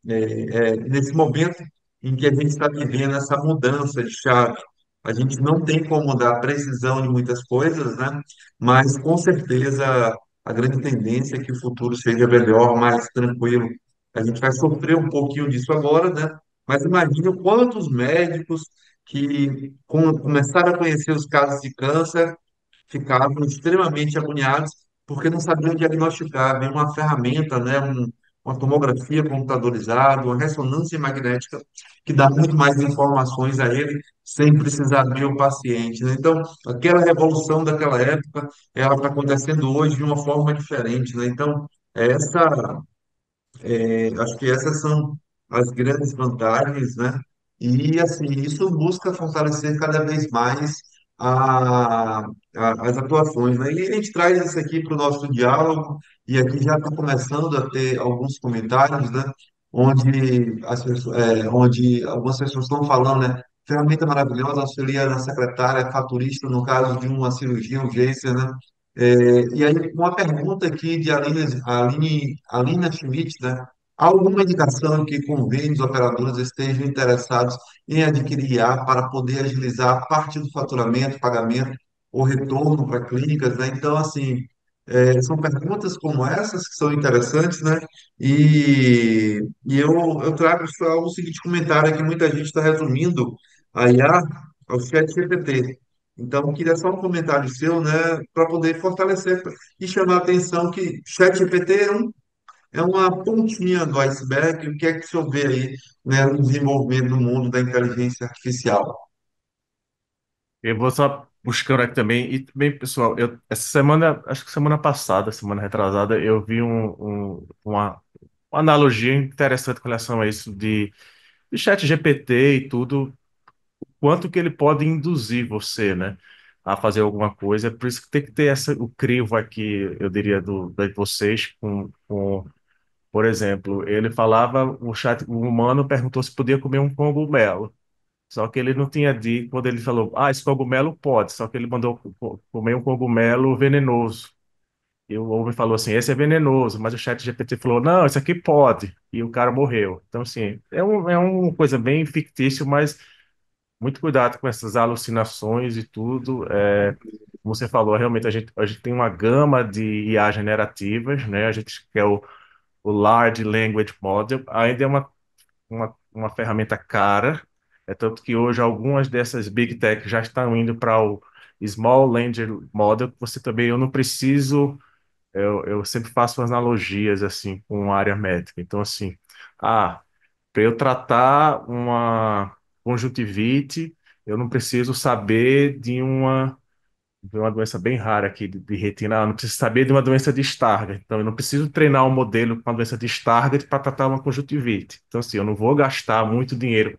S3: nesse momento em que a gente está vivendo essa mudança de chave. A gente não tem como dar precisão de muitas coisas, né? Mas, com certeza, a grande tendência é que o futuro seja melhor, mais tranquilo. A gente vai sofrer um pouquinho disso agora, né? Mas imagine quantos médicos que começaram a conhecer os casos de câncer ficavam extremamente agoniados porque não sabiam diagnosticar. Vem uma ferramenta, né? Uma tomografia computadorizada, uma ressonância magnética que dá muito mais informações a ele sem precisar ver o paciente, né? Então, aquela revolução daquela época, ela está acontecendo hoje de uma forma diferente, né? Então, essa acho que essas são as grandes vantagens, né? E, assim, isso busca fortalecer cada vez mais as atuações, né? E a gente traz isso aqui para o nosso diálogo, e aqui já está começando a ter alguns comentários, né? Onde algumas pessoas estão falando, né? Ferramenta maravilhosa, auxilia na secretária, faturista, no caso de uma cirurgia, urgência, né? E aí, uma pergunta aqui de Alina Schmidt, né? Há alguma indicação que convênios operadoras estejam interessados em adquirir IA para poder agilizar parte do faturamento, pagamento ou retorno para clínicas, né? Então, assim, são perguntas como essas que são interessantes, né? E eu trago só o seguinte comentário que muita gente está resumindo a IA ao chat GPT. Então, eu queria só um comentário seu, né, para poder fortalecer e chamar a atenção que ChatGPT é uma pontinha do iceberg. O que é que o senhor vê aí, né, no desenvolvimento do mundo da inteligência artificial?
S5: Eu vou só buscando aqui também. E também, pessoal, essa semana, acho que semana passada, semana retrasada, eu vi uma analogia interessante com relação a isso de chat GPT e tudo, quanto que ele pode induzir você, né, a fazer alguma coisa. Por isso que tem que ter o crivo aqui, eu diria, de vocês, por exemplo, ele falava, o humano perguntou se podia comer um cogumelo. Só que ele não tinha dito, quando ele falou, esse cogumelo pode, só que ele mandou comer um cogumelo venenoso. E o homem falou assim, esse é venenoso, mas o chat GPT falou, não, esse aqui pode. E o cara morreu. Então, assim, é uma coisa bem fictícia, mas muito cuidado com essas alucinações e tudo. Como você falou, realmente a gente tem uma gama de IA generativas, né? A gente quer o Large Language Model, ainda é uma ferramenta cara, é tanto que hoje algumas dessas Big Tech já estão indo para o Small Language Model, que você também, eu não preciso, eu sempre faço analogias assim com a área médica. Então, assim, para eu tratar uma conjuntivite, eu não preciso saber de uma doença bem rara aqui de retina. Eu não preciso saber de uma doença de Stargardt. Então, eu não preciso treinar um modelo com uma doença de Stargardt para tratar uma conjuntivite. Então, assim, eu não vou gastar muito dinheiro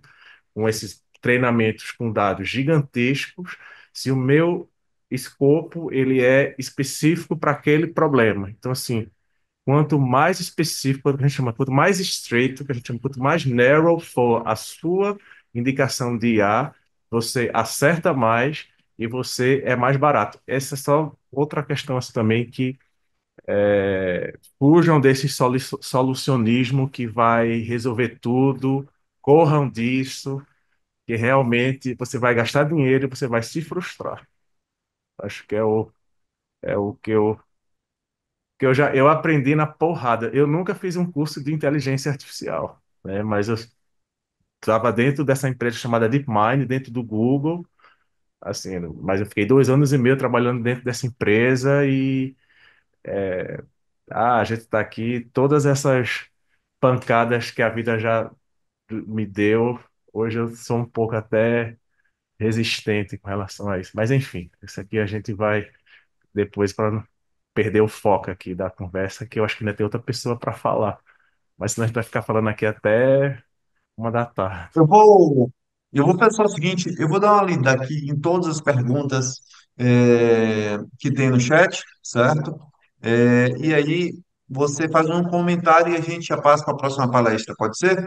S5: com esses treinamentos com dados gigantescos se o meu escopo ele é específico para aquele problema. Então, assim, quanto mais específico, a gente chama, quanto mais estreito, que a gente chama, quanto mais narrow for a sua indicação de IA, você acerta mais e você é mais barato. Essa é só outra questão assim, também que fujam desse solucionismo que vai resolver tudo, corram disso, que realmente você vai gastar dinheiro e você vai se frustrar. Acho que é o que eu aprendi na porrada. Eu nunca fiz um curso de inteligência artificial, né? Mas eu estava dentro dessa empresa chamada DeepMind, dentro do Google, assim, mas eu fiquei 2 anos e meio trabalhando dentro dessa empresa e a gente está aqui, todas essas pancadas que a vida já me deu, hoje eu sou um pouco até resistente com relação a isso. Mas enfim, isso aqui a gente vai depois para não perder o foco aqui da conversa, que eu acho que ainda tem outra pessoa para falar. Mas senão a gente vai ficar falando aqui até 1 da tarde.
S3: Eu vou, eu vou pensar o seguinte, eu vou dar uma lida aqui em todas as perguntas que tem no chat, certo? E aí você faz um comentário e a gente já passa para a próxima palestra, pode ser?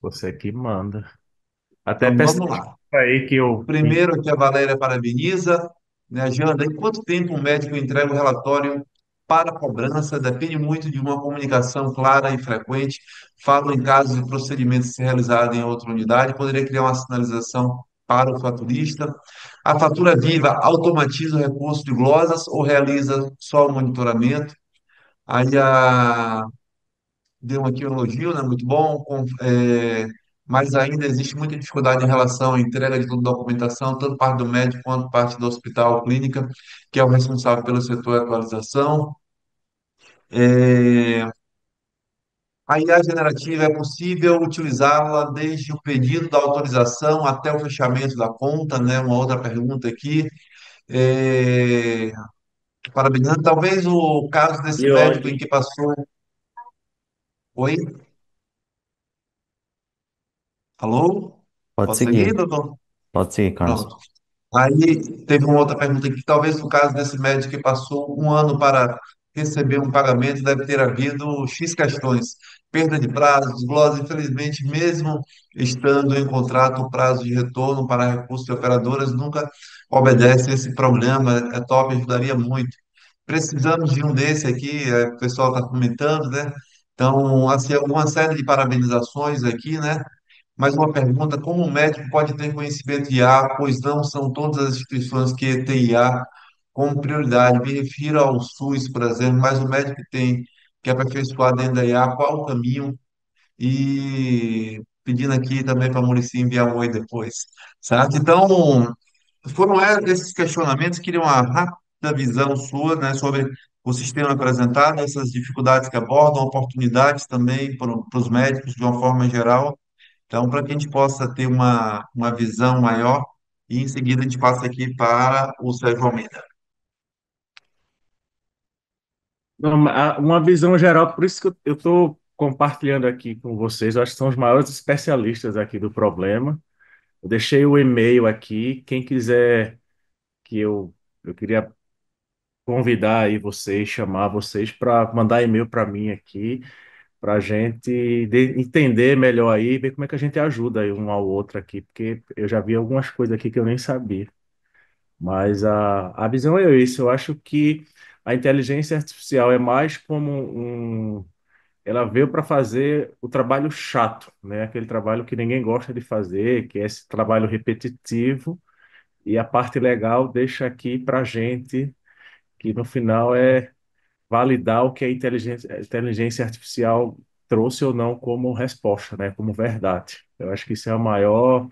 S5: Você que manda. Até
S3: Então
S5: peço
S3: vamos
S5: desculpa
S3: lá.
S5: aí que eu.
S3: Primeiro, que a Valéria parabeniza, né, Janda? Em quanto tempo o médico entrega o relatório para a cobrança? Depende muito de uma comunicação clara e frequente. Falo em casos de procedimentos realizados em outra unidade, poderia criar uma sinalização para o faturista. A fatura viva automatiza o recurso de glosas ou realiza só o monitoramento? Aí deu aqui um elogio, né? Muito bom, mas ainda existe muita dificuldade em relação à entrega de toda a documentação, tanto parte do médico quanto parte do hospital, clínica, que é o responsável pelo setor de atualização. É, a IA generativa é possível utilizá-la desde o pedido da autorização até o fechamento da conta, né? Uma outra pergunta aqui. É, parabenizando, talvez o caso desse
S1: E
S3: médico em
S1: onde?
S3: que passou. Oi? Alô?
S2: Pode
S3: Posso seguir,
S2: seguir.
S3: doutor?
S2: Pode seguir, Carlos.
S3: Pronto. Aí teve uma outra pergunta aqui, talvez no caso desse médico que passou um ano para receber um pagamento, deve ter havido X questões, perda de prazos, glose, infelizmente, mesmo estando em contrato, o prazo de retorno para recursos de operadoras nunca obedece a esse problema, é top, ajudaria muito. Precisamos de um desse aqui, o pessoal está comentando, né? Então, assim, uma série de parabenizações aqui, né? Mais uma pergunta: como o médico pode ter conhecimento de IA, pois não são todas as instituições que têm IA como prioridade? Me refiro ao SUS, por exemplo, mas o médico tem que aperfeiçoar dentro da IA, qual o caminho? E pedindo aqui também para a Muricy enviar um oi depois, certo? Então, foram esses questionamentos, queria uma rápida visão sua, né, sobre o sistema apresentado, essas dificuldades que abordam, oportunidades também para os médicos de uma forma geral. Então, para que a gente possa ter uma visão maior, e em seguida a gente passa aqui para o Sérgio Almeida.
S5: Não, uma visão geral, por isso que eu estou compartilhando aqui com vocês. Eu acho que são os maiores especialistas aqui do problema. Eu deixei o e-mail aqui. Quem quiser que eu queria convidar aí vocês, chamar vocês para mandar e-mail para mim aqui, para a gente entender melhor aí, ver como é que a gente ajuda aí um ao outro aqui, porque eu já vi algumas coisas aqui que eu nem sabia. Mas a visão é isso. Eu acho que a inteligência artificial é mais como ela veio para fazer o trabalho chato, né? Aquele trabalho que ninguém gosta de fazer, que é esse trabalho repetitivo, e a parte legal deixa aqui para a gente, que no final é validar o que a inteligência artificial trouxe ou não como resposta, né? Como verdade. Eu acho que isso é a maior,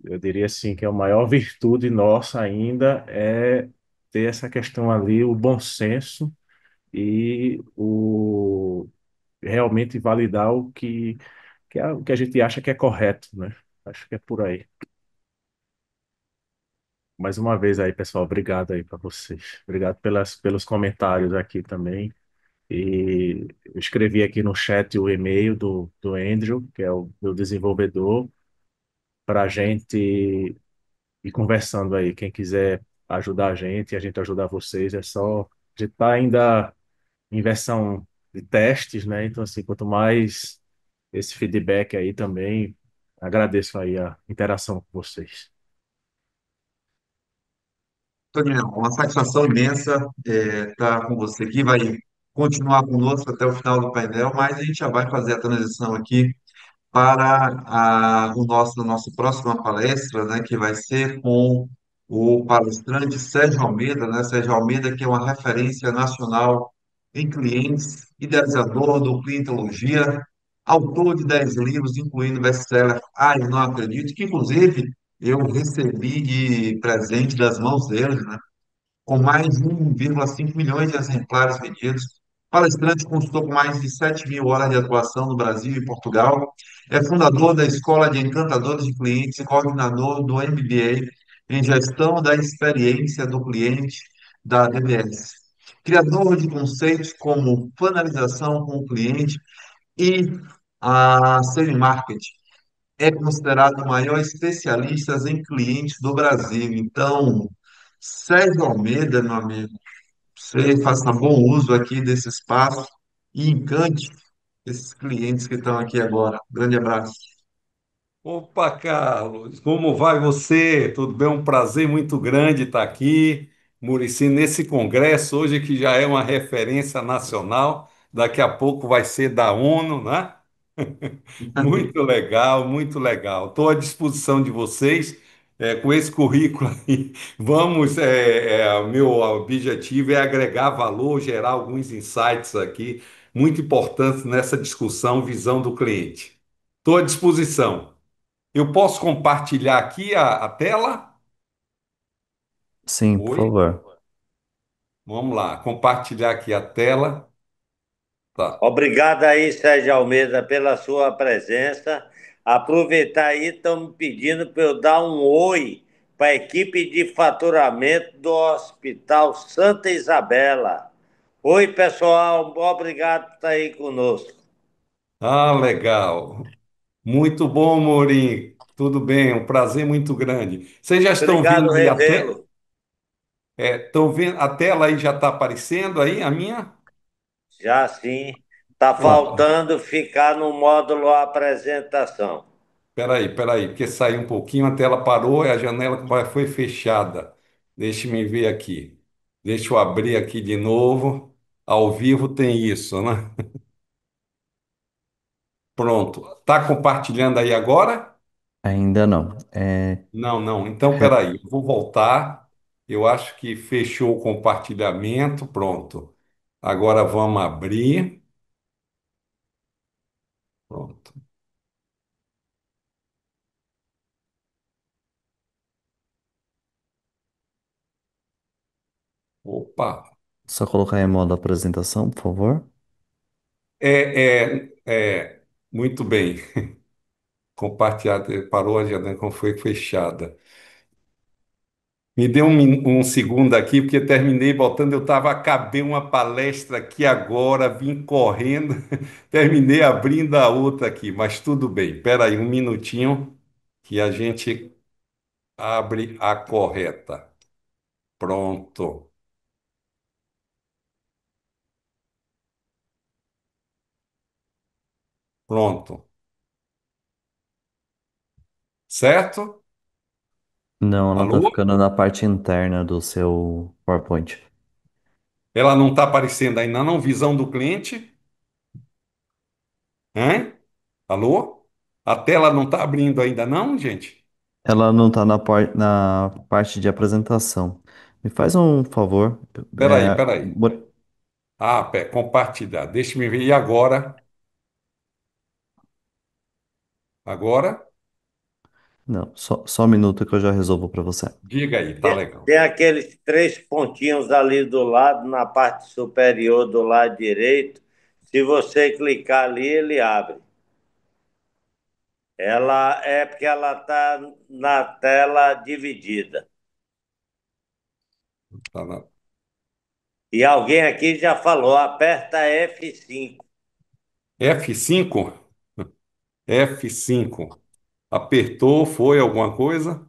S5: eu diria assim, que é a maior virtude nossa ainda é ter essa questão ali, o bom senso e o realmente validar o que a gente acha que é correto, né? Acho que é por aí. Mais uma vez aí, pessoal, obrigado aí para vocês. Obrigado pelos comentários aqui também. E eu escrevi aqui no chat o e-mail do Andrew, que é o meu desenvolvedor, para a gente ir conversando aí. Quem quiser ajudar a gente e a gente ajudar vocês, é só. A gente está ainda em versão de testes, né? Então, assim, quanto mais esse feedback aí também, agradeço aí a interação com vocês.
S3: Daniel, uma satisfação imensa estar com você aqui. Vai continuar conosco até o final do painel, mas a gente já vai fazer a transição aqui para a nossa próxima palestra, né, que vai ser com o palestrante Sérgio Almeida, né? Sérgio Almeida, que é uma referência nacional em clientes, idealizador do Clientologia, autor de 10 livros, incluindo o best-seller Eu Não Acredito, que inclusive eu recebi de presente das mãos dele, né? Com mais de 1,5 milhões de exemplares vendidos. Palestrante, consultor com mais de 7 mil horas de atuação no Brasil e Portugal. É fundador da Escola de Encantadores de Clientes e coordenador do MBA em Gestão da Experiência do Cliente da DBS. Criador de conceitos como finalização com o cliente e a semi-marketing. É considerado o maior especialista em clientes do Brasil. Então, Sérgio Almeida, meu amigo, você faça bom uso aqui desse espaço e encante. esses clientes que estão aqui agora. Grande abraço.
S6: Opa, Carlos, como vai você? Tudo bem? Um prazer muito grande estar aqui, Murici, nesse congresso hoje que já é uma referência nacional, daqui a pouco vai ser da ONU, né? Muito legal, muito legal. Estou à disposição de vocês, com esse currículo aí. Vamos, o meu objetivo é agregar valor, gerar alguns insights aqui muito importantes nessa discussão, visão do cliente. Estou à disposição. Eu posso compartilhar aqui a tela?
S2: Sim, por
S6: Oi?
S2: favor.
S6: Vamos lá, compartilhar aqui a tela. Tá.
S1: Obrigado aí, Sérgio Almeida, pela sua presença. Aproveitar aí, estão me pedindo para eu dar um oi para a equipe de faturamento do Hospital Santa Isabela. Oi, pessoal, obrigado por estar aí conosco.
S6: Ah, legal. Muito bom, Morim. Tudo bem, um prazer muito grande. Vocês já estão
S1: Obrigado,
S6: vendo aí a tela?
S1: revê-lo.
S6: Estão vendo a tela aí já está aparecendo aí, a minha?
S1: Já sim, está
S6: Pronto.
S1: faltando ficar no módulo apresentação.
S6: Peraí, porque saiu um pouquinho, a tela parou e a janela foi fechada. Deixe-me ver aqui. Deixa eu abrir aqui de novo. Ao vivo tem isso, né? Pronto. Está compartilhando aí agora?
S2: Ainda não.
S6: Não, não. Então,
S2: Re-
S6: peraí, eu vou voltar. Eu acho que fechou o compartilhamento. Pronto. Agora vamos abrir. Pronto. Opa.
S2: Só colocar em modo apresentação, por favor.
S6: Muito bem. Compartilhar, parou a janela como foi fechada. Me dê um segundo aqui, porque terminei botando. Acabei uma palestra aqui agora, vim correndo, terminei abrindo a outra aqui, mas tudo bem. Espera aí um minutinho que a gente abre a correta. Pronto, pronto. Certo?
S2: Não, ela tá
S6: Alô?
S2: ficando na parte interna do seu PowerPoint.
S6: Ela não está aparecendo ainda, não? Visão do cliente? Hein? Alô? A tela não está abrindo ainda, não, gente?
S2: Ela não tá na parte de apresentação. Me faz um favor.
S6: Peraí. Ah, compartilhar. Deixa-me ver. E agora? Agora?
S2: Não, só um minuto que eu já resolvo para você.
S6: Diga aí, tá legal.
S1: Tem aqueles três pontinhos ali do lado, na parte superior do lado direito. Se você clicar ali, ele abre. Ela é porque ela está na tela dividida.
S6: Tá na-
S1: E alguém aqui já falou, aperta F5.
S6: F5? F5. Apertou, foi alguma coisa?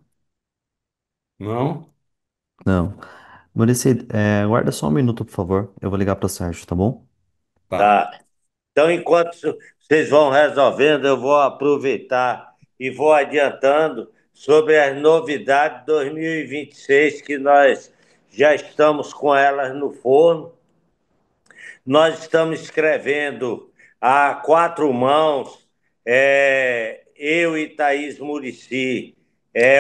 S6: Não?
S2: Não. Muricy, guarda só um minuto, por favor. Eu vou ligar para o Sérgio, tá bom?
S6: Tá.
S1: Tá? Então, enquanto vocês vão resolvendo, eu vou aproveitar e vou adiantando sobre as novidades de 2026, que nós já estamos com elas no forno. Nós estamos escrevendo a quatro mãos, eu e Thaís Murici,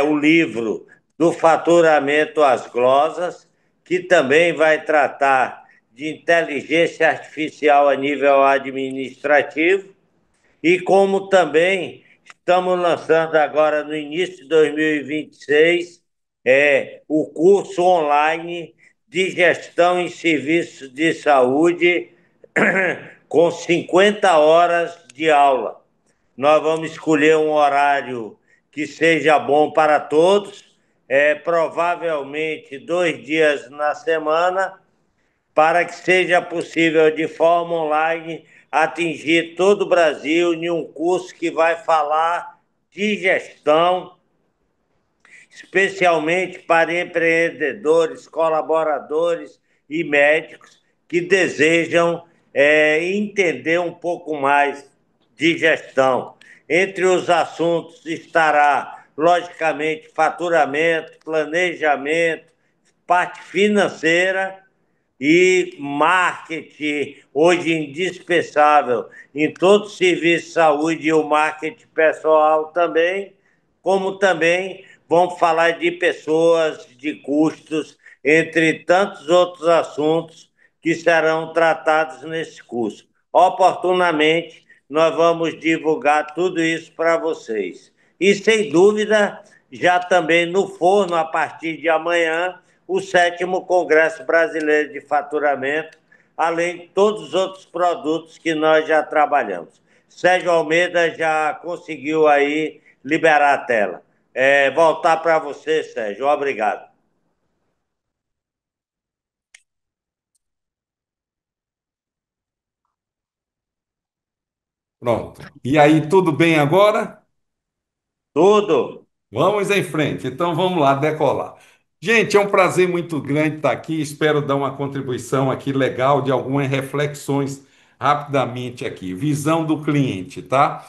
S1: o livro do faturamento às glosas, que também vai tratar de inteligência artificial a nível administrativo, e como também estamos lançando agora no início de 2026 o curso online de gestão em serviços de saúde com 50 horas de aula. Nós vamos escolher um horário que seja bom para todos, provavelmente 2 dias na semana, para que seja possível, de forma online, atingir todo o Brasil em um curso que vai falar de gestão, especialmente para empreendedores, colaboradores e médicos que desejam entender um pouco mais de gestão. Entre os assuntos estará, logicamente, faturamento, planejamento, parte financeira e marketing, hoje indispensável em todo serviço de saúde, e o marketing pessoal também, como também vamos falar de pessoas, de custos, entre tantos outros assuntos que serão tratados nesse curso. Oportunamente, nós vamos divulgar tudo isso para vocês. E, sem dúvida, já também no forno, a partir de amanhã, o 7º Congresso Brasileiro de Faturamento, além de todos os outros produtos que nós já trabalhamos. Sérgio Almeida já conseguiu aí liberar a tela. Voltar para você, Sérgio. Obrigado.
S6: Pronto. E aí, tudo bem agora?
S1: Tudo.
S6: Vamos em frente. Então vamos lá, decolar. Gente, é um prazer muito grande estar aqui. Espero dar uma contribuição aqui legal de algumas reflexões rapidamente aqui. Visão do cliente, tá?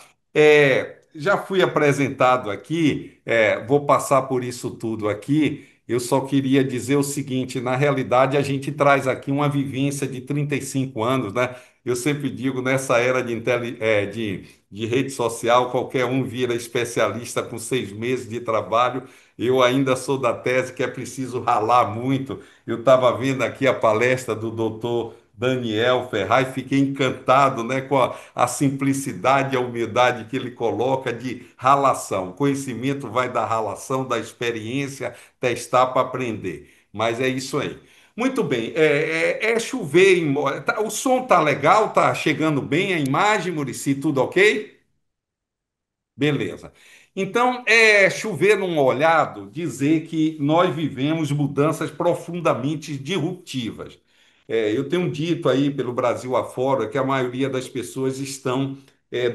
S6: Já fui apresentado aqui, vou passar por isso tudo aqui. Eu só queria dizer o seguinte: na realidade, a gente traz aqui uma vivência de 35 anos, né? Eu sempre digo, nessa era de rede social, qualquer um vira especialista com 6 meses de trabalho. Eu ainda sou da tese que é preciso ralar muito. Eu estava vendo aqui a palestra do doutor Daniel Ferraz, fiquei encantado, né, com a simplicidade e a humildade que ele coloca de ralação. Conhecimento vai da ralação, da experiência, testar para aprender. Mas é isso aí. Muito bem, é chover. O som tá legal, tá chegando bem a imagem, Muricy, tudo ok? Beleza. Então, é chover num olhado dizer que nós vivemos mudanças profundamente disruptivas. Eu tenho dito aí pelo Brasil afora que a maioria das pessoas estão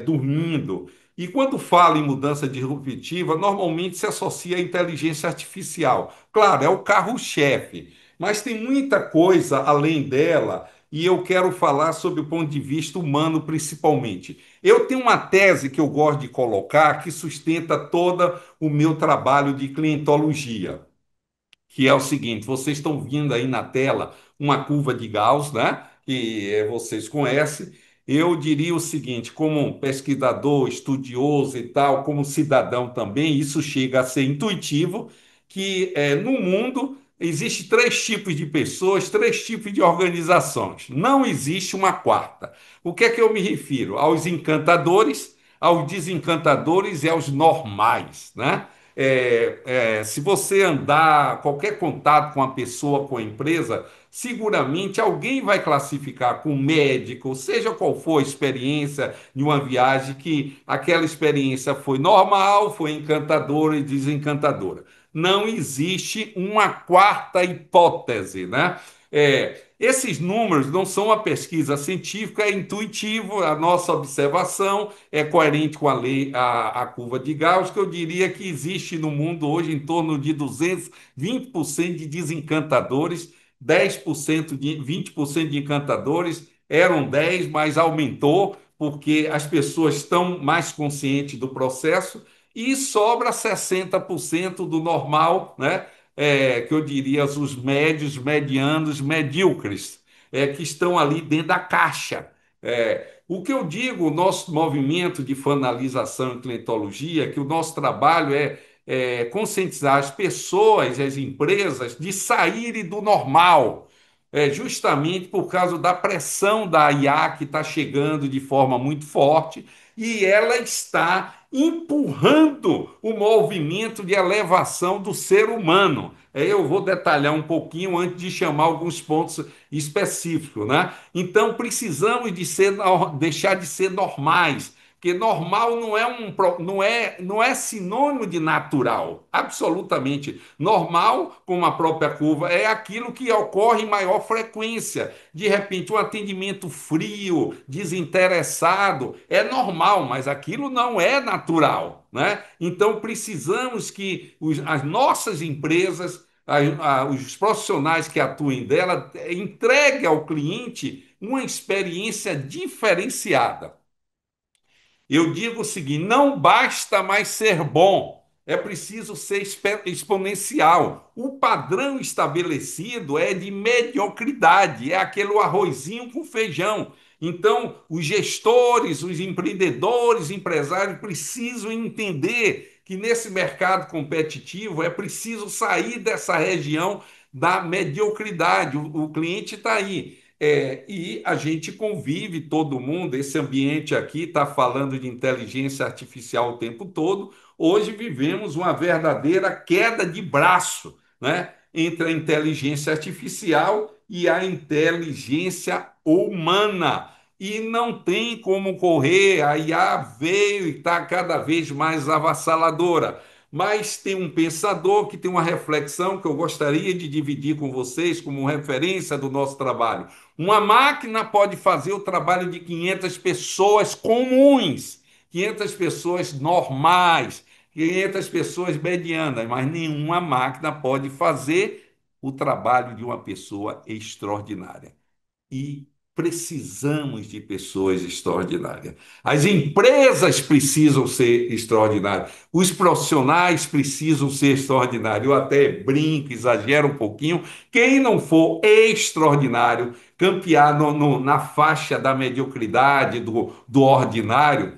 S6: dormindo. E quando fala em mudança disruptiva, normalmente se associa à inteligência artificial. Claro, é o carro-chefe, mas tem muita coisa além dela, e eu quero falar sobre o ponto de vista humano principalmente. Eu tenho uma tese que eu gosto de colocar que sustenta todo o meu trabalho de clientologia, que é o seguinte: vocês estão vendo aí na tela uma curva de Gauss, né? Que vocês conhecem. Eu diria o seguinte, como um pesquisador, estudioso e tal, como cidadão também, isso chega a ser intuitivo, que no mundo existe 3 tipos de pessoas, 3 tipos de organizações. Não existe uma quarta. O que é que eu me refiro? Aos encantadores, aos desencantadores e aos normais, né? Se você andar, qualquer contato com a pessoa, com a empresa, seguramente alguém vai classificar com médico, seja qual for a experiência de uma viagem, que aquela experiência foi normal, foi encantadora e desencantadora. Não existe uma quarta hipótese, né? Esses números não são uma pesquisa científica, é intuitivo, a nossa observação é coerente com a lei, a curva de Gauss, que eu diria que existe no mundo hoje em torno de 220% de desencantadores, 10% 20% de encantadores, eram 10, mas aumentou, porque as pessoas estão mais conscientes do processo, e sobra 60% do normal, né? Que eu diria os médios, medianos, medíocres, que estão ali dentro da caixa. O que eu digo, o nosso movimento de finalização em clientologia, que o nosso trabalho é conscientizar as pessoas, as empresas, de saírem do normal, justamente por causa da pressão da IA que está chegando de forma muito forte, e ela está empurrando o movimento de elevação do ser humano. Eu vou detalhar um pouquinho antes de chamar alguns pontos específicos, né? Então precisamos deixar de ser normais, porque normal não é sinônimo de natural. Absolutamente. Normal, como a própria curva, é aquilo que ocorre em maior frequência. De repente, um atendimento frio, desinteressado, é normal, mas aquilo não é natural, né? Então precisamos que as nossas empresas, os profissionais que atuem dela, entreguem ao cliente uma experiência diferenciada. Eu digo o seguinte: não basta mais ser bom, é preciso ser exponencial. O padrão estabelecido é de mediocridade, é aquele arrozinho com feijão. Então, os gestores, os empreendedores, empresários precisam entender que nesse mercado competitivo é preciso sair dessa região da mediocridade. O cliente está aí. E a gente convive, todo mundo, esse ambiente aqui está falando de inteligência artificial o tempo todo. Hoje vivemos uma verdadeira queda de braço, né, entre a inteligência artificial e a inteligência humana. E não tem como correr, a IA veio e está cada vez mais avassaladora. Mas tem um pensador que tem uma reflexão que eu gostaria de dividir com vocês como referência do nosso trabalho. Uma máquina pode fazer o trabalho de 500 pessoas comuns, 500 pessoas normais, 500 pessoas medianas, mas nenhuma máquina pode fazer o trabalho de uma pessoa extraordinária. E precisamos de pessoas extraordinárias. As empresas precisam ser extraordinárias. Os profissionais precisam ser extraordinários. Eu até brinco, exagero um pouquinho. Quem não for extraordinário, campear na faixa da mediocridade, do ordinário,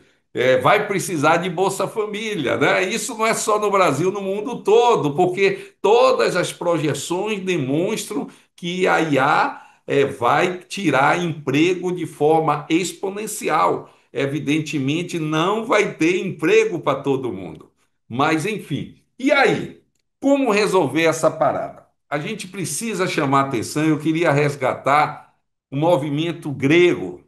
S6: vai precisar de Bolsa Família, né? Isso não é só no Brasil, no mundo todo, porque todas as projeções demonstram que a IA vai tirar emprego de forma exponencial. Evidentemente, não vai ter emprego para todo mundo. Mas, enfim. E aí? Como resolver essa parada? A gente precisa chamar atenção. Eu queria resgatar o movimento grego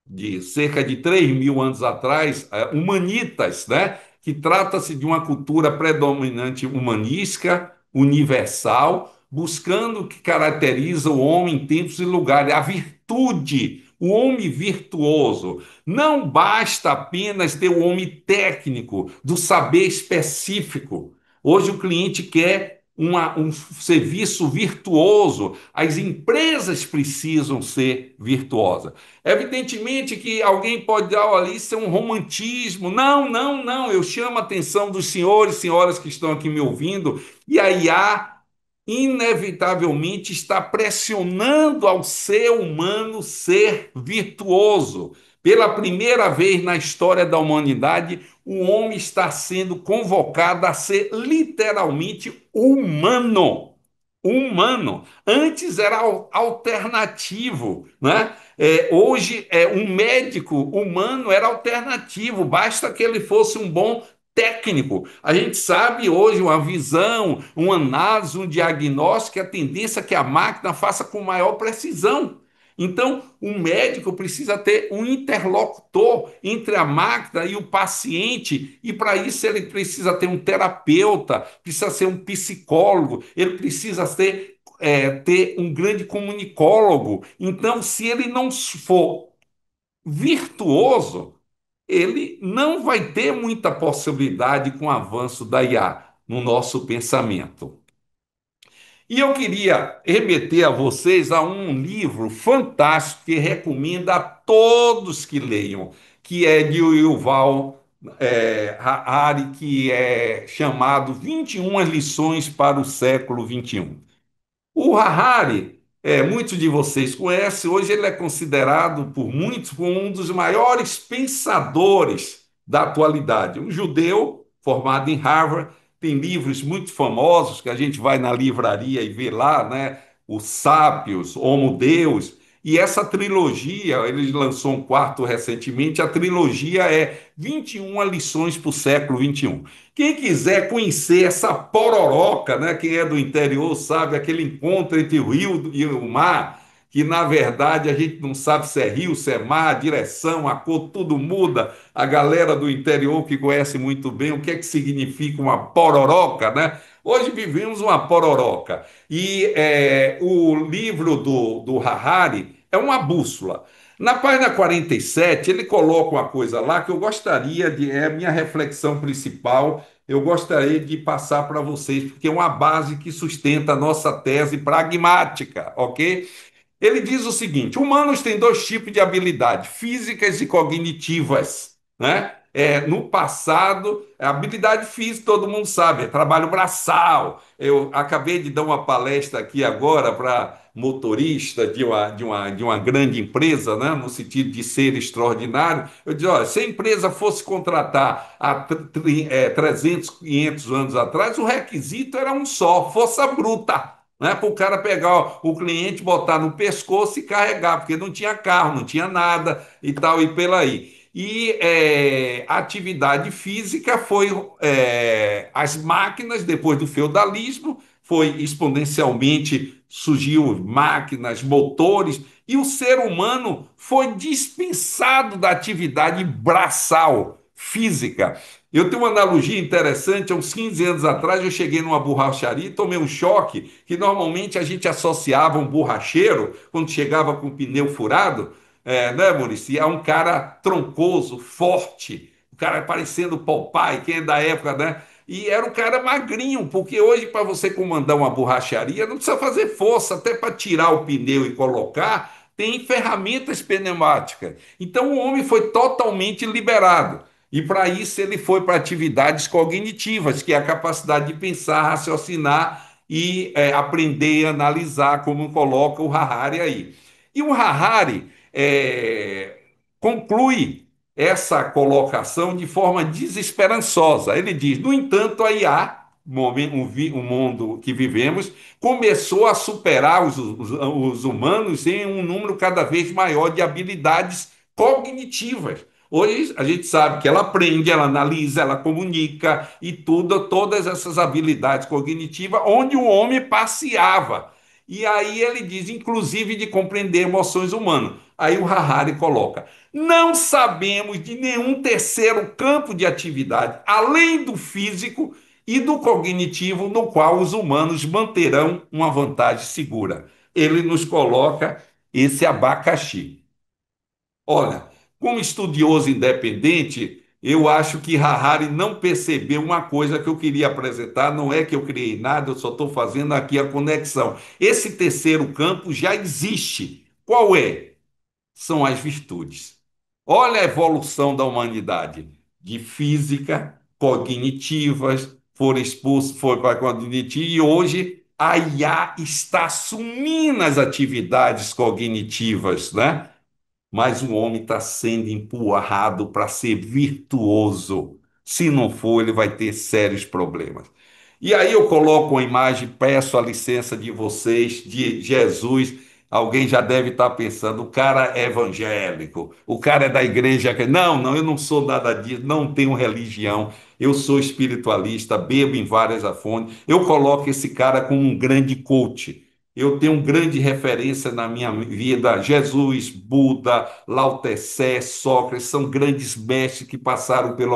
S6: de cerca de 3.000 anos atrás, humanitas, né? Que trata-se de uma cultura predominante humanística, universal, buscando o que caracteriza o homem em tempos e lugares, a virtude, o homem virtuoso. Não basta apenas ter o homem técnico, do saber específico. Hoje o cliente quer um serviço virtuoso, as empresas precisam ser virtuosas. Evidentemente que alguém pode dizer, olha, isso é um romantismo. Não, não, não. Eu chamo a atenção dos senhores e senhoras que estão aqui me ouvindo, e a IA inevitavelmente está pressionando ao ser humano ser virtuoso. Pela primeira vez na história da humanidade, o homem está sendo convocado a ser literalmente humano. Humano. Antes era alternativo, né? Hoje, um médico humano era alternativo, basta que ele fosse um bom técnico. A gente sabe hoje uma visão, uma análise, um diagnóstico, a tendência é que a máquina faça com maior precisão. Então, o médico precisa ter um interlocutor entre a máquina e o paciente, e para isso ele precisa ter um terapeuta, precisa ser um psicólogo, ele precisa ter um grande comunicólogo. Então, se ele não for virtuoso, ele não vai ter muita possibilidade com o avanço da IA no nosso pensamento. E eu queria remeter a vocês a um livro fantástico que recomendo a todos que leiam, que é de Yuval Harari, que é chamado 21 lições para o século XXI. O Harari, muitos de vocês conhecem, hoje ele é considerado por muitos como um dos maiores pensadores da atualidade. Um judeu formado em Harvard, tem livros muito famosos que a gente vai na livraria e vê lá, né? Os Sápios, Homo Deus. E essa trilogia, ele lançou um quarto recentemente, a trilogia é 21 lições para o século XXI. Quem quiser conhecer essa pororoca, né? Quem é do interior sabe, aquele encontro entre o rio e o mar, que na verdade a gente não sabe se é rio, se é mar, a direção, a cor, tudo muda. A galera do interior que conhece muito bem o que é que significa uma pororoca, né? Hoje vivemos uma pororoca. E o livro do Harari é uma bússola. Na página 47, ele coloca uma coisa lá que eu gostaria de, é a minha reflexão principal, eu gostaria de passar para vocês, porque é uma base que sustenta a nossa tese pragmática, ok? Ele diz o seguinte: humanos têm dois tipos de habilidade, físicas e cognitivas, né? No passado, a habilidade física, todo mundo sabe, é trabalho braçal. Eu acabei de dar uma palestra aqui agora para motorista de uma grande empresa, né? No sentido de ser extraordinário. Eu disse: olha, se a empresa fosse contratar há 300, 500 anos atrás, o requisito era um só, força bruta, né? Para o cara pegar o cliente, botar no pescoço e carregar, porque não tinha carro, não tinha nada e tal, e pela aí. E a atividade física foi as máquinas, depois do feudalismo, foi exponencialmente, surgiu máquinas, motores, e o ser humano foi dispensado da atividade braçal, física. Eu tenho uma analogia interessante. Há uns 15 anos atrás, eu cheguei numa borracharia e tomei um choque que normalmente a gente associava um borracheiro, quando chegava com o pneu furado, né, Maurício? A um cara troncoso, forte, o cara parecendo Popeye, quem é da época, né? E era um cara magrinho, porque hoje, para você comandar uma borracharia, não precisa fazer força, até para tirar o pneu e colocar, tem ferramentas pneumáticas. Então, o homem foi totalmente liberado. E para isso ele foi para atividades cognitivas, que é a capacidade de pensar, raciocinar e aprender a analisar, como coloca o Harari aí. E o Harari conclui essa colocação de forma desesperançosa. Ele diz: no entanto, a IA, o mundo que vivemos, começou a superar os humanos em um número cada vez maior de habilidades cognitivas. Hoje a gente sabe que ela aprende, ela analisa, ela comunica e tudo, todas essas habilidades cognitivas, onde o homem passeava. E aí ele diz, inclusive, de compreender emoções humanas. Aí o Harari coloca: não sabemos de nenhum terceiro campo de atividade, além do físico e do cognitivo, no qual os humanos manterão uma vantagem segura. Ele nos coloca esse abacaxi. Olha, como estudioso independente, eu acho que Harari não percebeu uma coisa que eu queria apresentar. Não é que eu criei nada, eu só estou fazendo aqui a conexão. Esse terceiro campo já existe. Qual é? São as virtudes. Olha a evolução da humanidade, de física, cognitivas, foram expulsos, foi para cognitiva, e hoje a IA está assumindo as atividades cognitivas, né? Mas o homem está sendo empurrado para ser virtuoso. Se não for, ele vai ter sérios problemas. E aí eu coloco uma imagem, peço a licença de vocês, de Jesus. Alguém já deve estar pensando: o cara é evangélico, o cara é da igreja. Não, não, eu não sou nada disso, não tenho religião, eu sou espiritualista, bebo em várias fontes. Eu coloco esse cara como um grande coach. Eu tenho grande referência na minha vida: Jesus, Buda, Lao Tse, Sócrates, são grandes mestres que passaram pela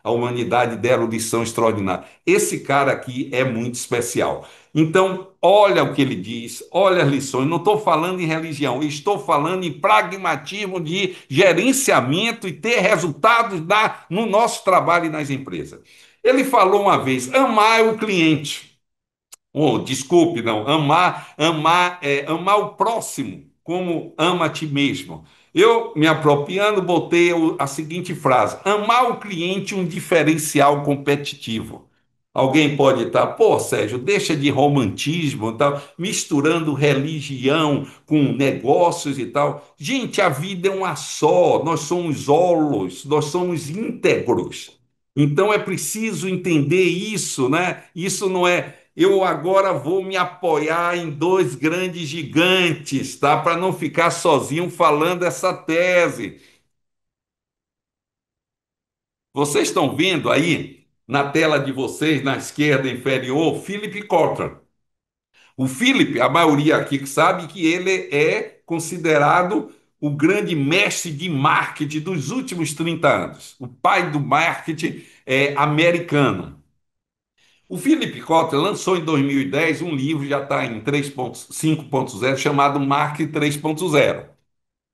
S6: a humanidade e deram lição extraordinária. Esse cara aqui é muito especial. Então, olha o que ele diz, olha as lições. Não estou falando em religião, estou falando em pragmatismo de gerenciamento e ter resultados no nosso trabalho e nas empresas. Ele falou uma vez: amar o cliente. Oh, desculpe, não. Amar o próximo como ama a ti mesmo. Eu, me apropriando, botei a seguinte frase: amar o cliente um diferencial competitivo. Alguém pode estar: pô, Sérgio, deixa de romantismo, tal, misturando religião com negócios e tal. Gente, a vida é uma só, nós somos holos, nós somos íntegros. Então é preciso entender isso, né? Isso não é: eu agora vou me apoiar em dois grandes gigantes, tá? Para não ficar sozinho falando essa tese. Vocês estão vendo aí na tela de vocês, na esquerda inferior, Philip Kotler. O Philip, a maioria aqui sabe que ele é considerado o grande mestre de marketing dos últimos 30 anos, o pai do marketing americano. O Philip Kotler lançou em 2010 um livro, já está em 3.5.0, chamado Marketing 3.0.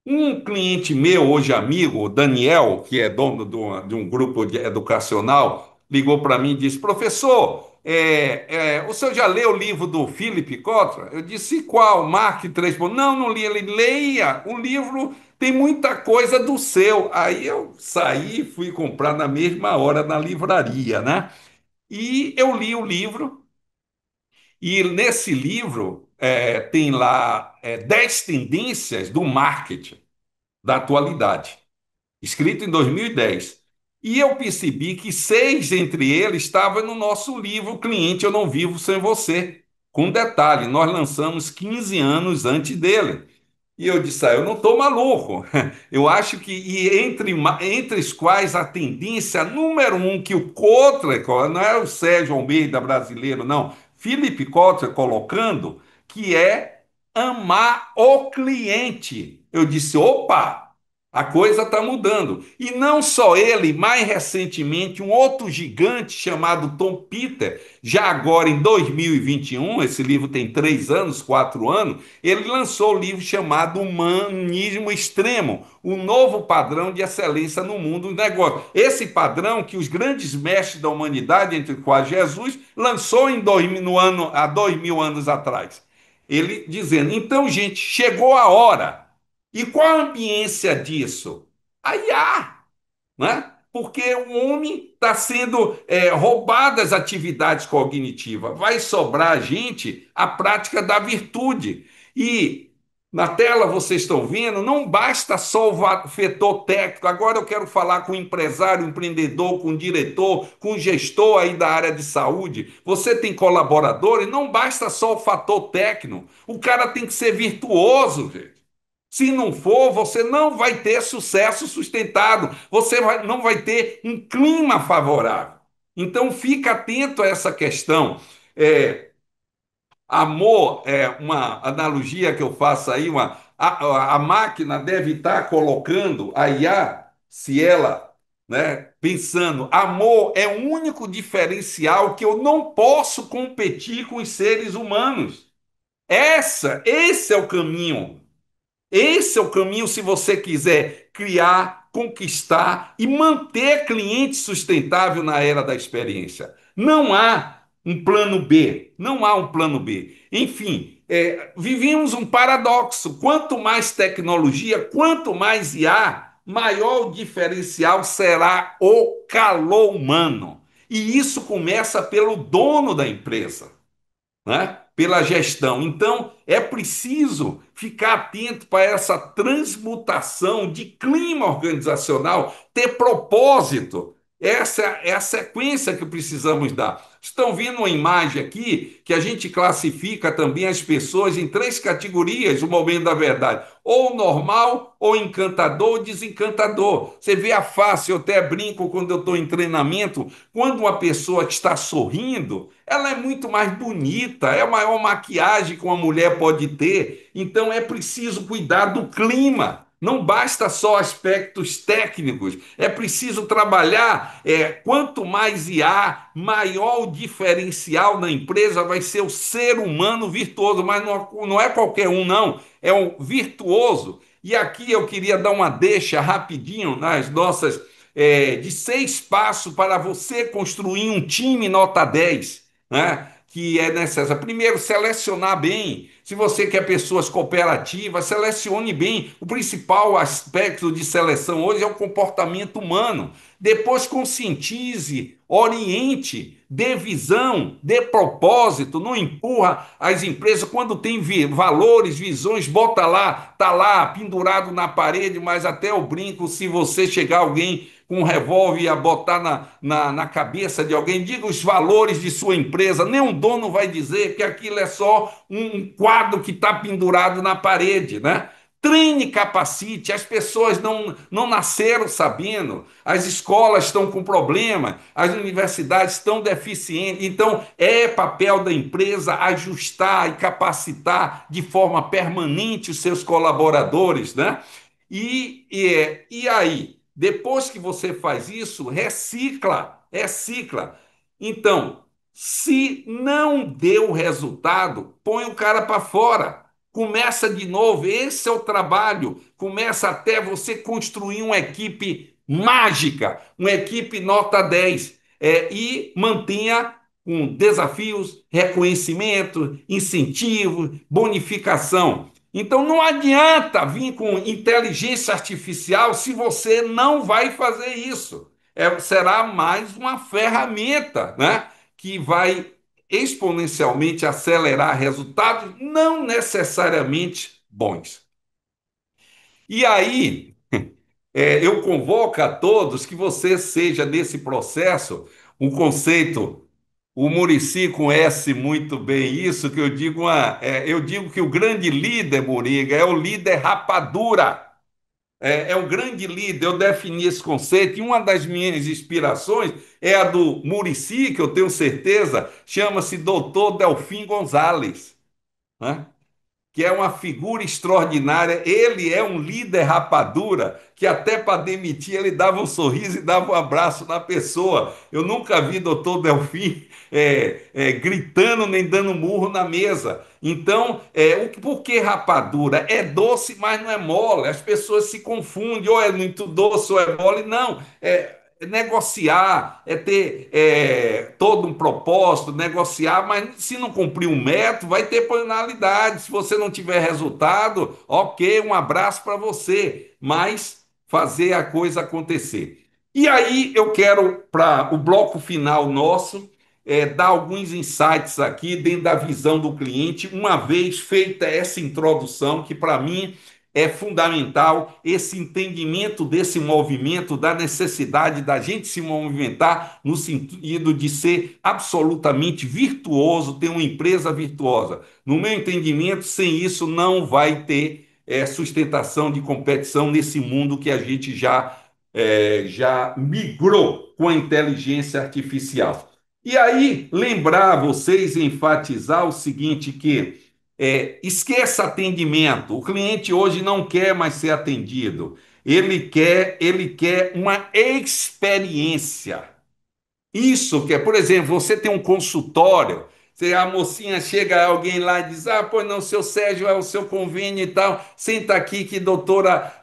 S6: Um cliente meu, hoje amigo, o Daniel, que é dono de um grupo educacional, ligou para mim e disse: professor, o senhor já leu o livro do Philip Kotler? Eu disse, qual? Mark 3. Não, não li. Ele, leia, o livro tem muita coisa do seu. Aí eu saí e fui comprar na mesma hora na livraria, né? E eu li o livro, e nesse livro tem lá 10 tendências do marketing da atualidade, escrito em 2010. E eu percebi que 6 entre eles estavam no nosso livro Cliente Eu Não Vivo Sem Você. Com detalhe, nós lançamos 15 anos antes dele. E eu disse, eu não estou maluco. Eu acho que, e entre os quais a tendência número um que o Kotler, não é o Sérgio Almeida brasileiro, não, Philip Kotler colocando, que é amar o cliente. Eu disse, opa, a coisa está mudando. E não só ele, mais recentemente, um outro gigante chamado Tom Peter, já agora em 2021, esse livro tem 3 anos, 4 anos, ele lançou o livro chamado Humanismo Extremo, o novo padrão de excelência no mundo dos negócios. Esse padrão que os grandes mestres da humanidade, entre os quais Jesus, lançou há 2000 anos atrás. Ele dizendo, então, gente, chegou a hora. E qual a ambiência disso? A IA, né? Porque o homem está sendo roubado as atividades cognitivas. Vai sobrar a gente a prática da virtude. E na tela vocês estão vendo, não basta só o fator técnico. Agora eu quero falar com o empresário, empreendedor, com o diretor, com o gestor aí da área de saúde. Você tem colaboradores, não basta só o fator técnico. O cara tem que ser virtuoso, gente. Se não for, você não vai ter sucesso sustentado, não vai ter um clima favorável. Então, fica atento a essa questão. Amor é uma analogia que eu faço aí, a máquina deve estar colocando a IA, se ela, né, pensando, amor é o único diferencial que eu não posso competir com os seres humanos. Esse é o caminho. Esse é o caminho se você quiser criar, conquistar e manter cliente sustentável na era da experiência. Não há um plano B, não há um plano B. Enfim, vivemos um paradoxo. Quanto mais tecnologia, quanto mais IA, maior o diferencial será o calor humano. E isso começa pelo dono da empresa, né? Pela gestão. Então, é preciso ficar atento para essa transmutação de clima organizacional, ter propósito. Essa é a sequência que precisamos dar. Estão vendo uma imagem aqui que a gente classifica também as pessoas em 3 categorias, o momento da verdade: ou normal, ou encantador, ou desencantador. Você vê a face, eu até brinco quando eu estou em treinamento, quando uma pessoa que está sorrindo, ela é muito mais bonita, é a maior maquiagem que uma mulher pode ter. Então é preciso cuidar do clima. Não basta só aspectos técnicos, é preciso trabalhar. Quanto mais IA, maior o diferencial na empresa vai ser o ser humano virtuoso, mas não é qualquer um, não, é um virtuoso. E aqui eu queria dar uma deixa rapidinho nas nossas de 6 passos para você construir um time nota 10, né? Que é necessário. Primeiro, selecionar bem. Se você quer pessoas cooperativas, selecione bem. O principal aspecto de seleção hoje é o comportamento humano. Depois, conscientize, oriente, dê visão, dê propósito, não empurra as empresas. Quando tem valores, visões, bota lá, tá lá, pendurado na parede, mas até eu brinco, se você chegar alguém com um revólver a botar na cabeça de alguém, diga os valores de sua empresa. Nenhum dono vai dizer que aquilo é só um quadro que está pendurado na parede, né? Treine, capacite. As pessoas não nasceram sabendo, as escolas estão com problema, as universidades estão deficientes. Então, é papel da empresa ajustar e capacitar de forma permanente os seus colaboradores, né? E aí, depois que você faz isso, recicla, recicla. Então, se não deu resultado, põe o cara para fora. Começa de novo, esse é o trabalho. Começa até você construir uma equipe mágica, uma equipe nota 10, e mantenha com desafios, reconhecimento, incentivo, bonificação. Então não adianta vir com inteligência artificial se você não vai fazer isso. Será mais uma ferramenta, né, que vai exponencialmente acelerar resultados não necessariamente bons. E aí, eu convoco a todos que você seja nesse processo um conceito. O Muricy conhece muito bem isso, que eu digo que o grande líder, Muriga, é o líder rapadura. É um grande líder. Eu defini esse conceito e uma das minhas inspirações é a do Muricy, que eu tenho certeza, chama-se Doutor Delfim Gonzalez, né? Que é uma figura extraordinária. Ele é um líder rapadura que até para demitir ele dava um sorriso e dava um abraço na pessoa. Eu nunca vi doutor Delfim gritando nem dando murro na mesa. Então, por que rapadura? É doce, mas não é mole. As pessoas se confundem, ou é muito doce ou é mole. Não, negociar, ter todo um propósito, negociar, mas se não cumprir um método, vai ter penalidade. Se você não tiver resultado, ok, um abraço para você, mas fazer a coisa acontecer. E aí eu quero, para o bloco final nosso, dar alguns insights aqui dentro da visão do cliente, uma vez feita essa introdução, que para mim é fundamental esse entendimento desse movimento, da necessidade da gente se movimentar no sentido de ser absolutamente virtuoso, ter uma empresa virtuosa. No meu entendimento, sem isso não vai ter sustentação de competição nesse mundo que a gente já migrou com a inteligência artificial. E aí, lembrar vocês, enfatizar o seguinte, que esqueça atendimento. O cliente hoje não quer mais ser atendido. Ele quer uma experiência. Isso que é, por exemplo, você tem um consultório, a mocinha chega, alguém lá e diz: ah, pois não, seu Sérgio é o seu convênio e tal, senta aqui que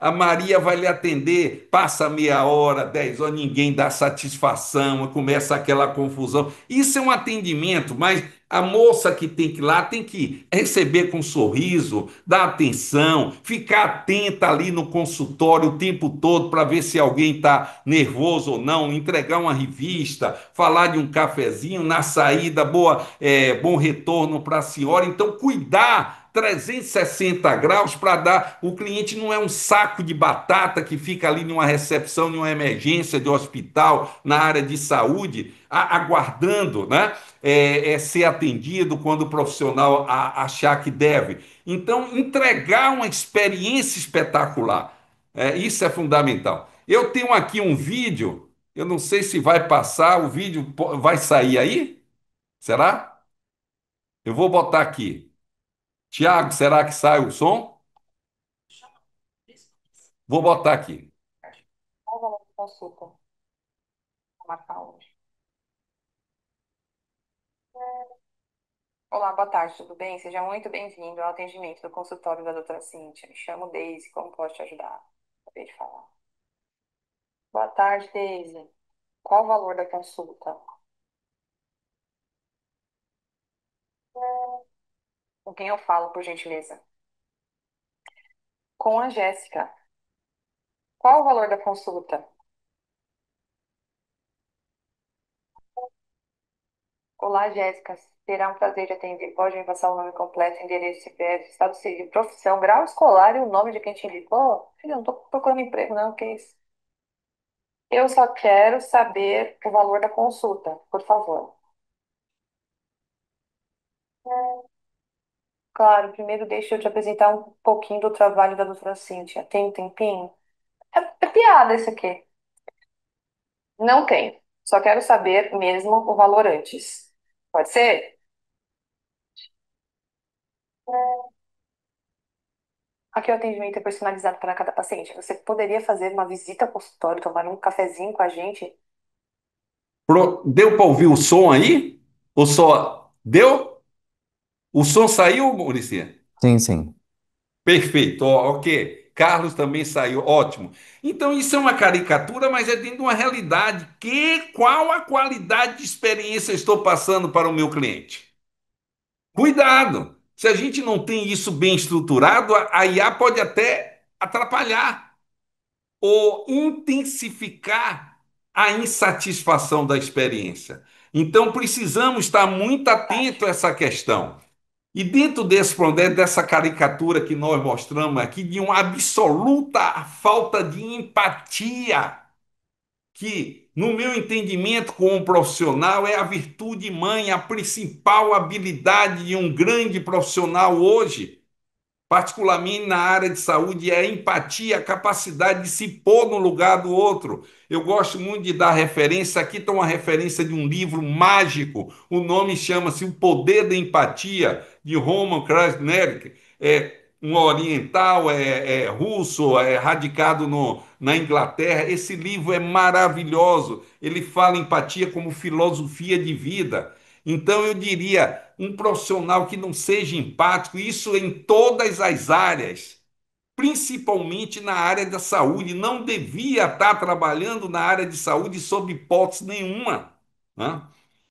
S6: a Maria vai lhe atender. Passa meia hora, 10 horas, ninguém dá satisfação, começa aquela confusão. Isso é um atendimento, mas a moça que tem que ir lá tem que receber com um sorriso, dar atenção, ficar atenta ali no consultório o tempo todo para ver se alguém está nervoso ou não, entregar uma revista, falar de um cafezinho na saída, bom retorno para a senhora. Então, cuidar 360 graus para dar. O cliente não é um saco de batata que fica ali numa recepção, numa emergência de hospital, na área de saúde, aguardando, né? Ser atendido quando o profissional achar que deve. Então, entregar uma experiência espetacular. Isso é fundamental. Eu tenho aqui um vídeo, eu não sei se vai passar, o vídeo vai sair aí? Será? Eu vou botar aqui. Tiago, será que sai o som? Vou botar aqui.
S7: Qual o valor da consulta? Vou marcar hoje. Olá, boa tarde, tudo bem? Seja muito bem-vindo ao atendimento do consultório da doutora Cíntia. Me chamo Deise, como posso te ajudar? Acabei de falar. Boa tarde, Deise. Qual o valor da consulta? Com quem eu falo, por gentileza? Com a Jéssica. Qual o valor da consulta? Olá, Jéssica. Será um prazer te atender. Pode me passar o nome completo, endereço, CPF, estado civil, profissão, grau escolar e o nome de quem te indicou? Filha, eu não tô procurando emprego, não. Que isso? Eu só quero saber o valor da consulta, por favor. Claro, primeiro deixa eu te apresentar um pouquinho do trabalho da doutora Cíntia. Tem um tempinho? É piada isso aqui. Não tem. Só quero saber mesmo o valor antes. Pode ser? Aqui o atendimento é personalizado para cada paciente. Você poderia fazer uma visita ao consultório, tomar um cafezinho com a gente?
S6: Deu para ouvir o som aí? O som deu? O som saiu, Maurício?
S2: Sim, sim.
S6: Perfeito, ok. Carlos também saiu, ótimo. Então, isso é uma caricatura, mas é dentro de uma realidade. Qual a qualidade de experiência eu estou passando para o meu cliente? Cuidado! Se a gente não tem isso bem estruturado, a IA pode até atrapalhar ou intensificar a insatisfação da experiência. Então, precisamos estar muito atento a essa questão. E dentro dessa caricatura que nós mostramos aqui, de uma absoluta falta de empatia, que, no meu entendimento como profissional, é a virtude mãe, a principal habilidade de um grande profissional hoje, particularmente na área de saúde, é a empatia, a capacidade de se pôr no lugar do outro. Eu gosto muito de dar referência, aqui está uma referência de um livro mágico, o nome chama-se O Poder da Empatia, de Roman Krasner, um oriental, russo, radicado na Inglaterra. Esse livro é maravilhoso, ele fala empatia como filosofia de vida. Então, eu diria, um profissional que não seja empático, isso em todas as áreas, principalmente na área da saúde, não devia estar trabalhando na área de saúde sob hipótese nenhuma, né?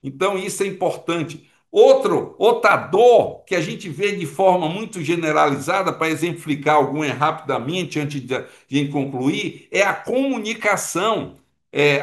S6: Então, isso é importante. Outra dor que a gente vê de forma muito generalizada, para exemplificar alguma rapidamente, antes de gente concluir, é a comunicação.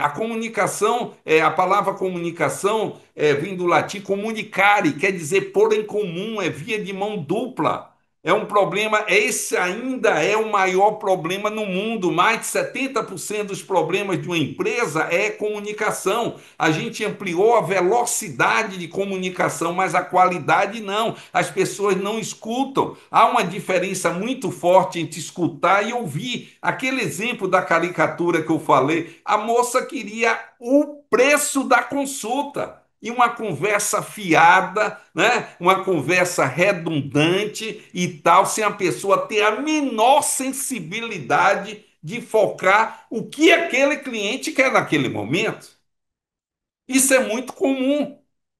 S6: A comunicação, a palavra comunicação vem do latim comunicare, quer dizer pôr em comum, é via de mão dupla. É um problema, esse ainda é o maior problema no mundo. Mais de 70% dos problemas de uma empresa é comunicação. A gente ampliou a velocidade de comunicação, mas a qualidade não. As pessoas não escutam. Há uma diferença muito forte entre escutar e ouvir. Aquele exemplo da caricatura que eu falei, a moça queria o preço da consulta e uma conversa fiada, né? Uma conversa redundante e tal, sem a pessoa ter a menor sensibilidade de focar o que aquele cliente quer naquele momento. Isso é muito comum.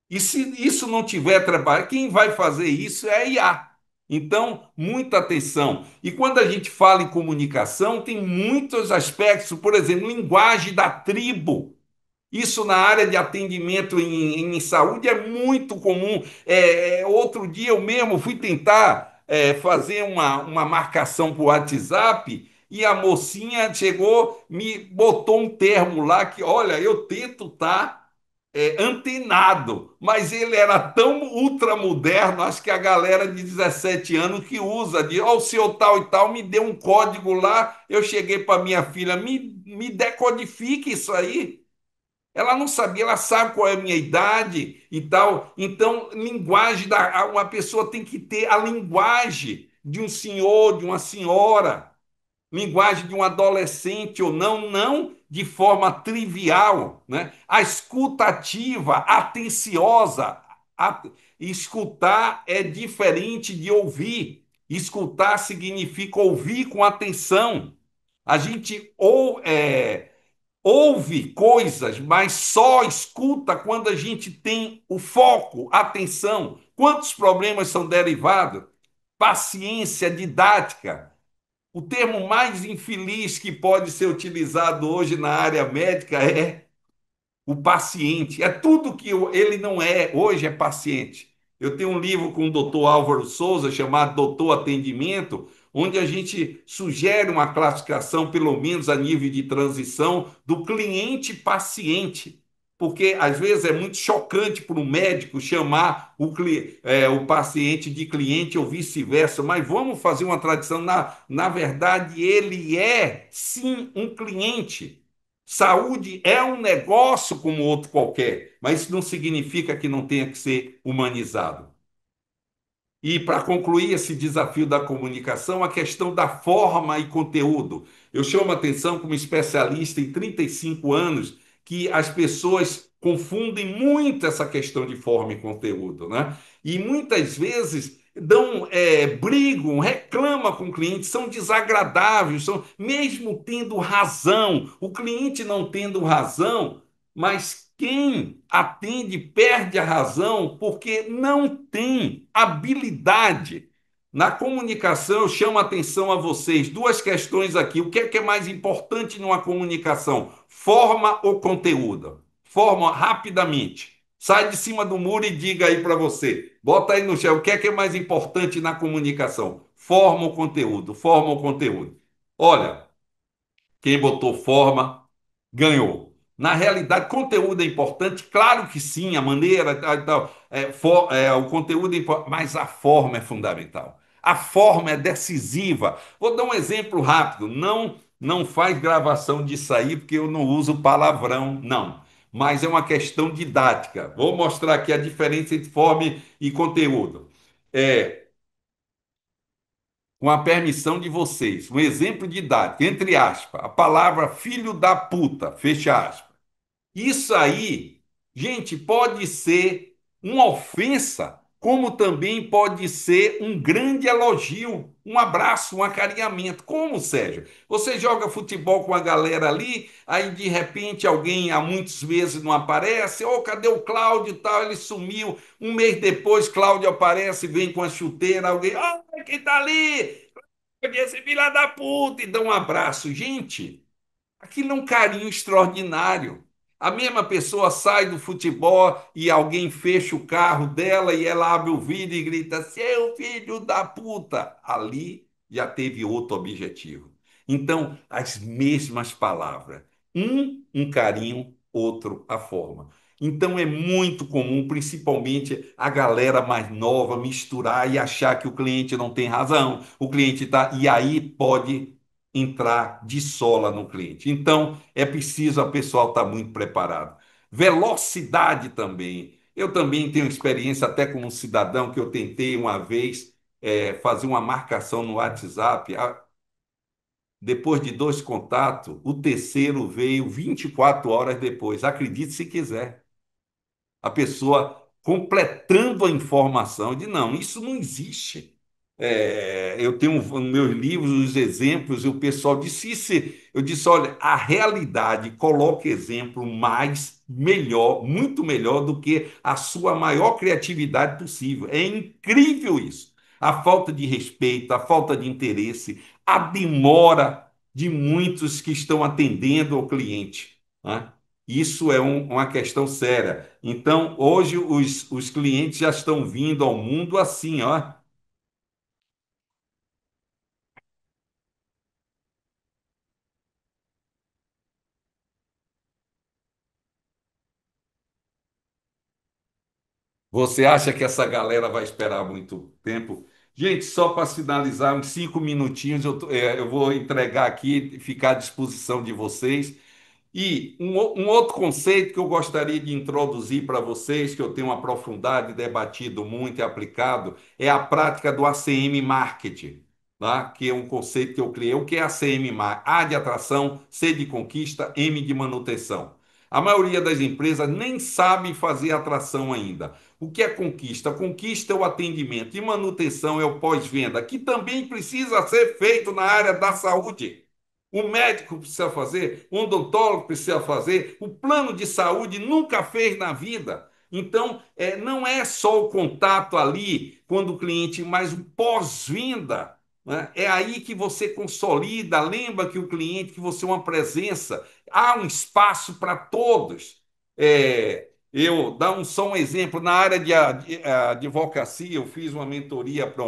S6: E se isso não tiver trabalho, quem vai fazer isso é a IA. Então, muita atenção. E quando a gente fala em comunicação, tem muitos aspectos, por exemplo, linguagem da tribo. Isso na área de atendimento em saúde é muito comum. Outro dia eu mesmo fui tentar fazer uma marcação por WhatsApp e a mocinha chegou, me botou um termo lá que, olha, eu tento estar antenado, mas ele era tão ultramoderno, acho que a galera de 17 anos que usa, de ó, o senhor tal e tal, me deu um código lá, eu cheguei para minha filha, me decodifique isso aí. Ela não sabia, ela sabe qual é a minha idade e tal. Então, uma pessoa tem que ter a linguagem de um senhor, de uma senhora, linguagem de um adolescente ou não, não de forma trivial, né? A escuta ativa, atenciosa. Escutar é diferente de ouvir. Escutar significa ouvir com atenção. A gente ouve coisas, mas só escuta quando a gente tem o foco, a atenção. Quantos problemas são derivados? Paciência didática. O termo mais infeliz que pode ser utilizado hoje na área médica é o paciente. É tudo que ele não é, hoje é paciente. Eu tenho um livro com o doutor Álvaro Souza chamado Doutor Atendimento, onde a gente sugere uma classificação, pelo menos a nível de transição, do cliente-paciente. Porque às vezes é muito chocante para o médico chamar o paciente de cliente ou vice-versa, mas vamos fazer uma tradição. Na verdade, ele é sim um cliente. Saúde é um negócio como outro qualquer, mas isso não significa que não tenha que ser humanizado. E para concluir esse desafio da comunicação, a questão da forma e conteúdo. Eu chamo a atenção como especialista em 35 anos que as pessoas confundem muito essa questão de forma e conteúdo, né? E muitas vezes brigam, reclamam com o cliente, são desagradáveis, mesmo tendo razão, o cliente não tendo razão, mas quem atende perde a razão porque não tem habilidade Na comunicação, eu chamo a atenção a vocês duas questões aqui. O que é mais importante numa comunicação? Forma ou conteúdo? Forma rapidamente. Sai de cima do muro e diga aí para você. Bota aí no chão. O que é mais importante na comunicação? Forma ou conteúdo? Forma ou conteúdo? Olha, quem botou forma ganhou. Na realidade, conteúdo é importante, claro que sim, a maneira, tal, o conteúdo é importante, mas a forma é fundamental. A forma é decisiva. Vou dar um exemplo rápido. Não faz gravação disso aí, porque eu não uso palavrão, não. Mas é uma questão didática. Vou mostrar aqui a diferença entre forma e conteúdo. É, com a permissão de vocês, um exemplo didático, entre aspas, a palavra filho da puta, fecha aspas. Isso aí, gente, pode ser uma ofensa, como também pode ser um grande elogio, um abraço, um acarinhamento. Como, Sérgio? Você joga futebol com a galera ali, aí de repente alguém há muitos meses não aparece, ô, cadê o Cláudio e tal? Ele sumiu. Um mês depois, Cláudio aparece, vem com a chuteira, alguém, ah, quem tá ali? Esse filho da puta, e dá um abraço. Gente, aquilo é um carinho extraordinário. A mesma pessoa sai do futebol e alguém fecha o carro dela e ela abre o vidro e grita: Seu filho da puta! Ali já teve outro objetivo. Então, as mesmas palavras. Um carinho, outro a forma. Então é muito comum, principalmente a galera mais nova, misturar e achar que o cliente não tem razão, o cliente está. E aí pode entrar de sola no cliente. Então, é preciso a pessoa estar muito preparado. Velocidade também. Eu também tenho experiência até como cidadão que eu tentei uma vez fazer uma marcação no WhatsApp. Depois de dois contatos, o terceiro veio 24 horas depois. Acredite se quiser, a pessoa completando a informação de não, isso não existe. Eu tenho nos meus livros os exemplos, e o pessoal disse isso. Eu disse: olha, a realidade coloca exemplo mais, melhor, muito melhor do que a sua maior criatividade possível. É incrível isso. A falta de respeito, a falta de interesse, a demora de muitos que estão atendendo ao cliente, né? Isso é uma questão séria. Então, hoje, os clientes já estão vindo ao mundo assim, ó. Você acha que essa galera vai esperar muito tempo? Gente, só para finalizar, uns 5 minutinhos, eu vou entregar aqui e ficar à disposição de vocês. E um outro conceito que eu gostaria de introduzir para vocês, que eu tenho aprofundado e debatido muito e aplicado, é a prática do ACM Marketing, tá? Que é um conceito que eu criei. O que é ACM Marketing? A de atração, C de conquista, M de manutenção. A maioria das empresas nem sabe fazer atração ainda. O que é conquista? Conquista é o atendimento e manutenção é o pós-venda, que também precisa ser feito na área da saúde. O médico precisa fazer, o odontólogo precisa fazer, o plano de saúde nunca fez na vida. Então, não é só o contato ali, quando o cliente, mas o pós-venda. Né? É aí que você consolida, lembra que o cliente, que você é uma presença, há um espaço para todos. Eu dar só um exemplo, na área de advocacia, eu fiz uma mentoria para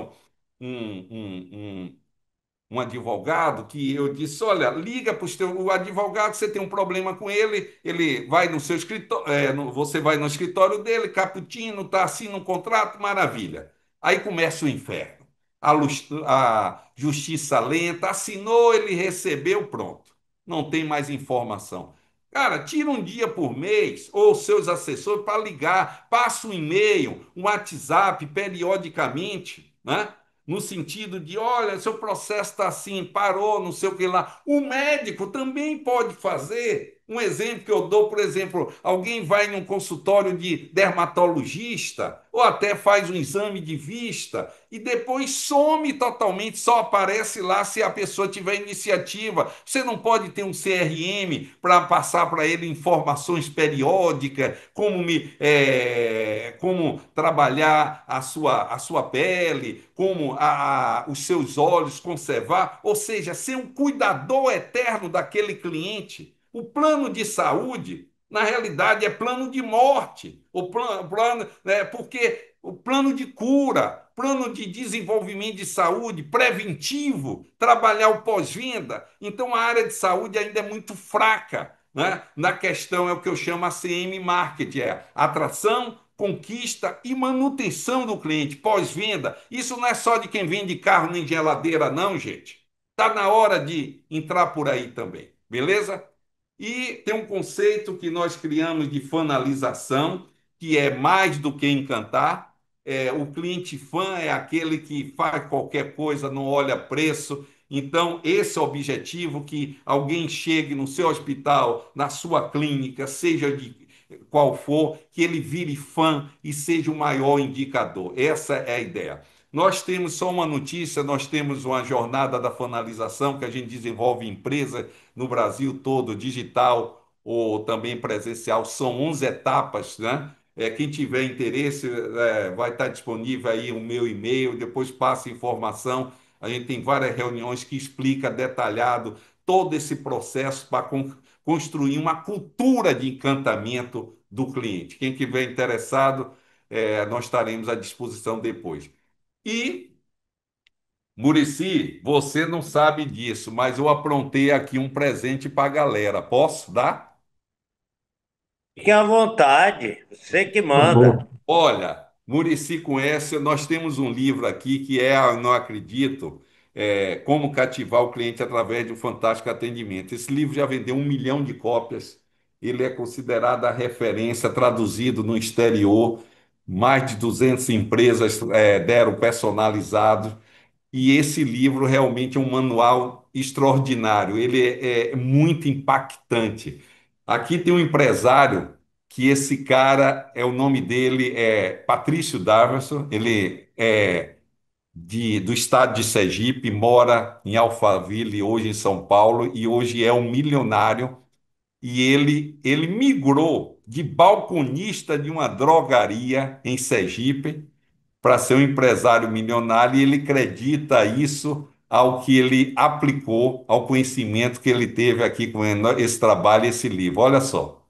S6: um advogado que eu disse: olha, liga para o advogado, você tem um problema com ele, ele vai no seu escritório, você vai no escritório dele, cappuccino, está assina um contrato, maravilha. Aí começa o inferno. A justiça lenta, assinou, ele recebeu, pronto. Não tem mais informação. Cara, tira um dia por mês, ou seus assessores, para ligar, passa um e-mail, um WhatsApp, periodicamente, né? No sentido de: olha, seu processo está assim, parou, não sei o que lá. O médico também pode fazer. um exemplo que eu dou, por exemplo, alguém vai num consultório de dermatologista ou até faz um exame de vista e depois some totalmente, só aparece lá se a pessoa tiver iniciativa. Você não pode ter um CRM para passar para ele informações periódicas, como trabalhar a sua pele, como os seus olhos conservar, ou seja, ser um cuidador eterno daquele cliente. O plano de saúde, na realidade, é plano de morte, porque o plano de cura, plano de desenvolvimento de saúde, preventivo, trabalhar o pós-venda. Então, a área de saúde ainda é muito fraca, né? Na questão, é o que eu chamo ACM Marketing, é atração, conquista e manutenção do cliente, pós-venda. Isso não é só de quem vende carro nem geladeira, não, gente. Está na hora de entrar por aí também, beleza? E tem um conceito que nós criamos de fanalização, que é mais do que encantar. O cliente fã é aquele que faz qualquer coisa, não olha preço. Então, esse é o objetivo, que alguém chegue no seu hospital, na sua clínica, seja de qual for, que ele vire fã e seja o maior indicador. Essa é a ideia. Nós temos só uma notícia, nós temos uma jornada da fanalização que a gente desenvolve em empresa no Brasil todo, digital ou também presencial, são 11 etapas, né? Quem tiver interesse, vai estar disponível aí o meu e-mail, depois passa informação. A gente tem várias reuniões que explica detalhado todo esse processo para construir uma cultura de encantamento do cliente. Quem tiver interessado, nós estaremos à disposição depois. E Murici, você não sabe disso, mas eu aprontei aqui um presente para a galera. Posso dar?
S1: Fique à vontade, você que
S3: Por favor.
S1: manda.
S6: Olha, Murici conhece, nós temos um livro aqui que eu não acredito, Como Cativar o Cliente através de um Fantástico Atendimento. Esse livro já vendeu 1 milhão de cópias. Ele é considerado a referência, traduzido no exterior. Mais de 200 empresas deram personalizado. E esse livro realmente é um manual extraordinário, ele é muito impactante. Aqui tem um empresário que esse cara, o nome dele é Patrício Daverson, ele é do estado de Sergipe, mora em Alphaville, hoje em São Paulo, e hoje é um milionário. E ele migrou de balconista de uma drogaria em Sergipe para ser um empresário milionário, e ele acredita isso ao que ele aplicou, ao conhecimento que ele teve aqui com esse trabalho, esse livro. Olha só.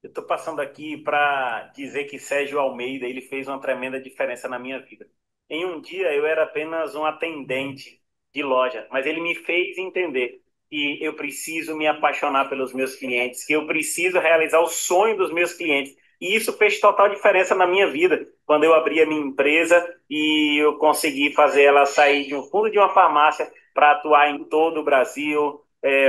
S8: Eu estou passando aqui para dizer que Sérgio Almeida ele fez uma tremenda diferença na minha vida. Em um dia eu era apenas um atendente de loja, mas ele me fez entender que eu preciso me apaixonar pelos meus clientes, que eu preciso realizar o sonho dos meus clientes. E isso fez total diferença na minha vida, quando eu abri a minha empresa e eu consegui fazer ela sair de um fundo de uma farmácia para atuar em todo o Brasil,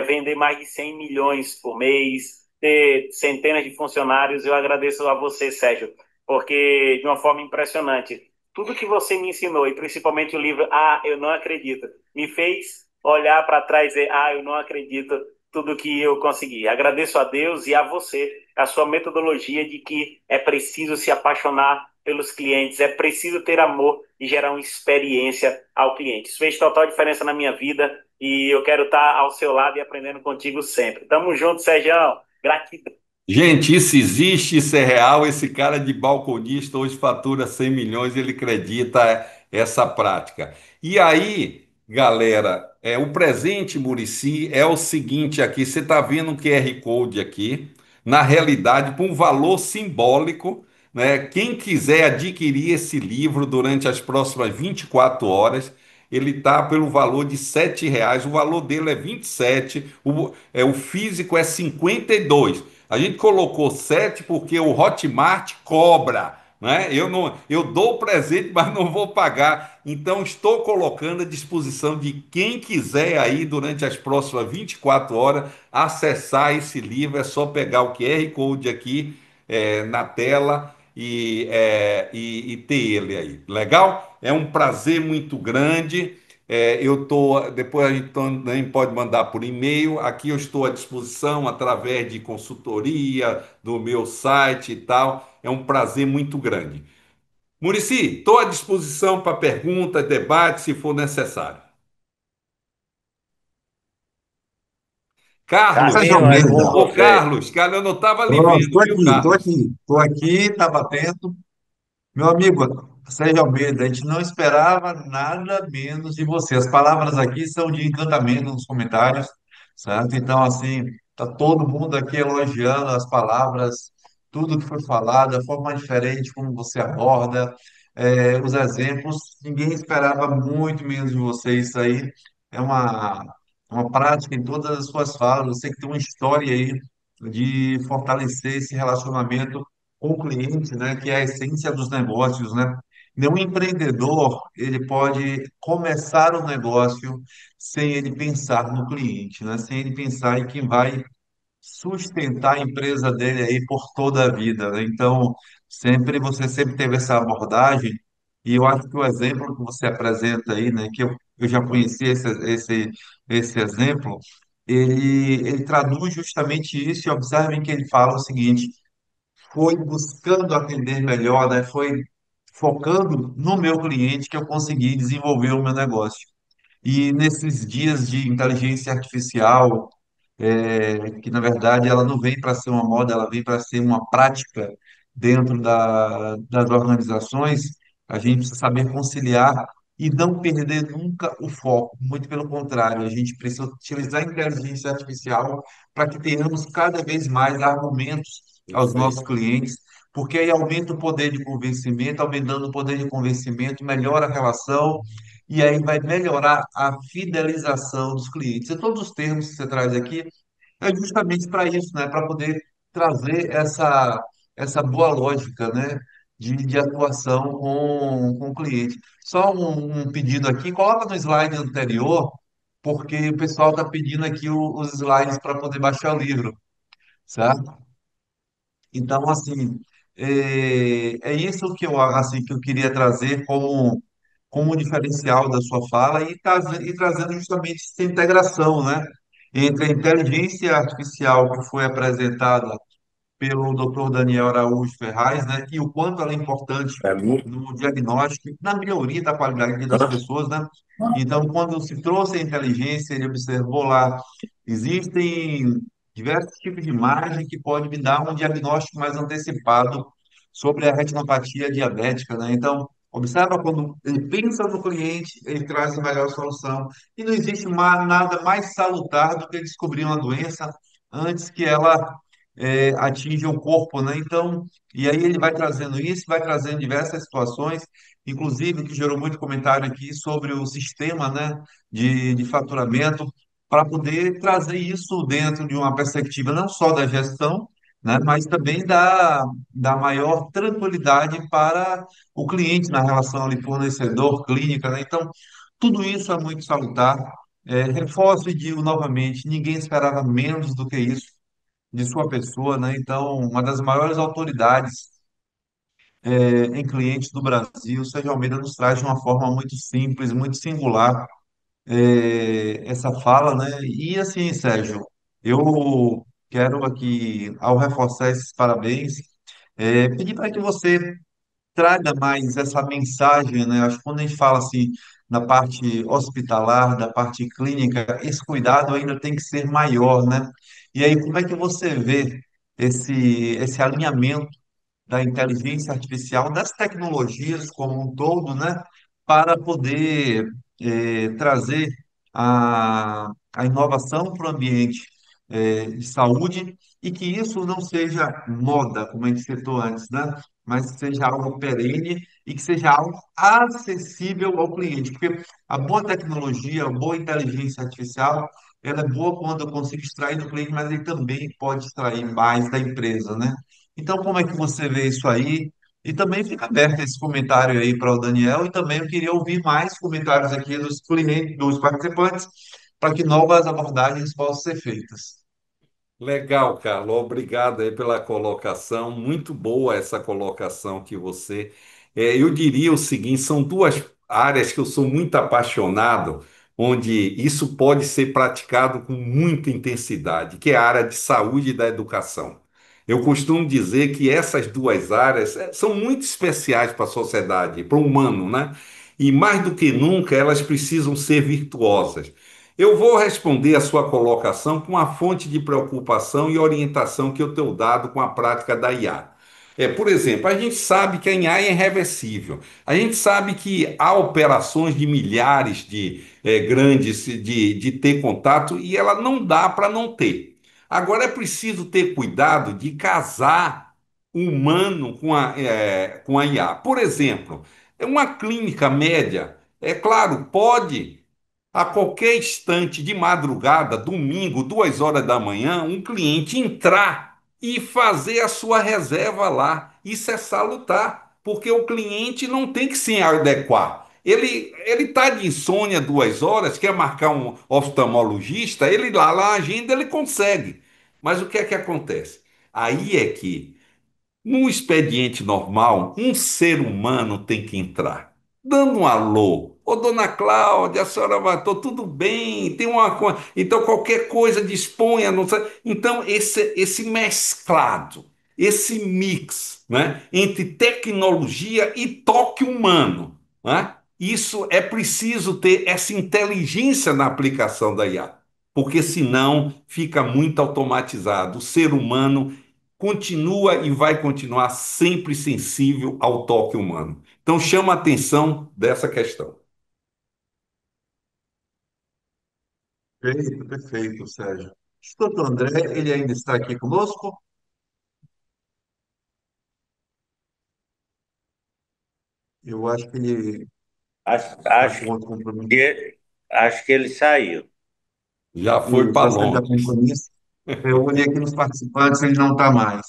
S8: vender mais de 100 milhões por mês, ter centenas de funcionários. Eu agradeço a você, Sérgio, porque de uma forma impressionante, tudo que você me ensinou, e principalmente o livro Eu Não Acredito, me fez olhar para trás e dizer, eu não acredito tudo que eu consegui. Agradeço a Deus e a você, a sua metodologia de que é preciso se apaixonar pelos clientes, é preciso ter amor e gerar uma experiência ao cliente. Isso fez total diferença na minha vida e eu quero estar ao seu lado e aprendendo contigo sempre. Tamo junto, Sérgio. Gratidão.
S6: Gente, isso existe, isso é real. Esse cara de balconista hoje fatura 100 milhões, ele acredita essa prática. E aí, galera, o presente, Murici, é o seguinte aqui, você está vendo um QR Code aqui, na realidade, por um valor simbólico, né? Quem quiser adquirir esse livro durante as próximas 24 horas, ele está pelo valor de R$ 7, o valor dele é 27, o físico é 52. A gente colocou 7 porque o Hotmart cobra, né? Eu não, eu dou o presente, mas não vou pagar. Então estou colocando à disposição de quem quiser aí durante as próximas 24 horas acessar esse livro. É só pegar o QR Code aqui na tela e ter ele aí. Legal? É um prazer muito grande. Depois a gente também pode mandar por e-mail. Aqui eu estou à disposição através de consultoria, do meu site e tal. É um prazer muito grande. Murici, estou à disposição para perguntas, debate, se for necessário.
S3: Sérgio
S6: Carlos,
S1: Caminho é
S3: Almeida,
S1: com
S6: ô
S1: você.
S6: Carlos, cara, eu não estava lhe
S3: pronto,
S6: vendo, viu, Carlos?
S3: estou aqui, estava atento. Meu amigo Sérgio Almeida, a gente não esperava nada menos de você. As palavras aqui são de encantamento nos comentários, certo? Então, assim, tá todo mundo aqui elogiando as palavras, tudo que foi falado, a forma diferente como você aborda, os exemplos. Ninguém esperava muito menos de você. Isso aí é uma prática em todas as suas falas. Você que tem uma história aí de fortalecer esse relacionamento com o cliente, né, que é a essência dos negócios, né? Nenhum empreendedor, ele pode começar um negócio sem ele pensar no cliente, né? Sem ele pensar em quem vai sustentar a empresa dele aí por toda a vida, né? Então, você sempre teve essa abordagem, e eu acho que o exemplo que você apresenta aí, né, que eu já conheci esse exemplo, ele traduz justamente isso, e observem que ele fala o seguinte: foi buscando atender melhor, né? Foi focando no meu cliente que eu consegui desenvolver o meu negócio. E nesses dias de inteligência artificial, que na verdade ela não vem para ser uma moda, ela vem para ser uma prática dentro das organizações. A gente precisa saber conciliar e não perder nunca o foco. Muito pelo contrário, a gente precisa utilizar a inteligência artificial para que tenhamos cada vez mais argumentos aos nossos
S6: Perfeito.
S3: clientes, porque aí aumenta o poder de convencimento, aumentando o poder de convencimento, melhora a relação. E aí vai melhorar a fidelização dos clientes. E todos os termos que você traz aqui é justamente para isso, né? Para poder trazer essa boa lógica, né? De atuação com o cliente. Só um pedido aqui, coloca no slide anterior, porque o pessoal está pedindo aqui os slides para poder baixar o livro, certo? Então, assim, é isso que eu queria trazer como diferencial da sua fala e trazendo justamente essa integração, né, entre a inteligência artificial que foi apresentada pelo Dr. Daniel Araújo Ferraz, né, e o quanto ela é importante
S1: Para mim,
S3: no diagnóstico, na melhoria da qualidade de vida das pessoas, né? Então, quando se trouxe a inteligência, ele observou lá, existem diversos tipos de imagem que podem me dar um diagnóstico mais antecipado sobre a retinopatia diabética, né? Então, observa quando ele pensa no cliente, ele traz a melhor solução. E não existe nada mais salutar do que descobrir uma doença antes que ela atinge o corpo, né? Então, e aí ele vai trazendo isso, vai trazendo diversas situações, inclusive que gerou muito comentário aqui sobre o sistema, né, de faturamento, para poder trazer isso dentro de uma perspectiva não só da gestão, né, mas também da maior tranquilidade para o cliente na relação ali fornecedor, clínica, né? Então, tudo isso é muito salutar. Reforço e digo novamente, ninguém esperava menos do que isso de sua pessoa, né? Então, uma das maiores autoridades em clientes do Brasil, o Sérgio Almeida nos traz de uma forma muito simples, muito singular, essa fala, né? E assim, Sérgio, eu quero aqui, ao reforçar esses parabéns, pedir para que você traga mais essa mensagem, né? Acho que quando a gente fala assim na parte hospitalar, da parte clínica, esse cuidado ainda tem que ser maior, né? E aí, como é que você vê esse alinhamento da inteligência artificial, das tecnologias como um todo, né, para poder trazer a inovação para o ambiente de saúde e que isso não seja moda, como a gente citou antes, né, mas que seja algo perene e que seja algo acessível ao cliente, porque a boa tecnologia, a boa inteligência artificial, ela é boa quando eu consigo extrair do cliente, mas ele também pode extrair mais da empresa, né? Então, como é que você vê isso aí? E também fica aberto esse comentário aí para o Daniel, e também eu queria ouvir mais comentários aqui dos clientes, dos participantes, para que novas abordagens possam ser feitas.
S6: Legal, Carlos. Obrigado aí pela colocação. Muito boa essa colocação que você. Eu diria o seguinte: são duas. áreas que eu sou muito apaixonado, onde isso pode ser praticado com muita intensidade, que é a área de saúde e da educação. Eu costumo dizer que essas duas áreas são muito especiais para a sociedade, para o humano, né? E mais do que nunca, elas precisam ser virtuosas. Eu vou responder a sua colocação com a fonte de preocupação e orientação que eu tenho dado com a prática da IA. Por exemplo, a gente sabe que a IA é irreversível. A gente sabe que há operações de milhares de grandes de ter contato e ela não dá para não ter. Agora é preciso ter cuidado de casar o humano com a IA. Por exemplo, uma clínica média, é claro, pode a qualquer instante de madrugada, domingo, 2 horas da manhã, um cliente entrar e fazer a sua reserva lá. Isso é salutar, porque o cliente não tem que se adequar. Ele está de insônia 2 horas, quer marcar um oftalmologista, ele lá na agenda ele consegue. Mas o que é que acontece? Aí é que no expediente normal, um ser humano tem que entrar, dando um alô. Ô, dona Cláudia, a senhora matou, tudo bem? Tem uma coisa. Então, qualquer coisa disponha. Não sei. Então, esse mesclado, esse mix, né, entre tecnologia e toque humano, né, isso é preciso ter essa inteligência na aplicação da IA, porque senão fica muito automatizado. O ser humano continua e vai continuar sempre sensível ao toque humano. Então chama a atenção dessa questão.
S3: Perfeito, perfeito, Sérgio. O doutor André, ele ainda está aqui conosco? Eu acho que ele
S1: Acho,
S3: está
S1: acho
S3: com outro compromisso.
S1: que, acho que ele saiu.
S6: Já foi
S3: Isso,
S6: para
S3: acho que ele está com
S6: Londres.
S3: compromisso. Eu olhei aqui nos participantes, ele não está mais.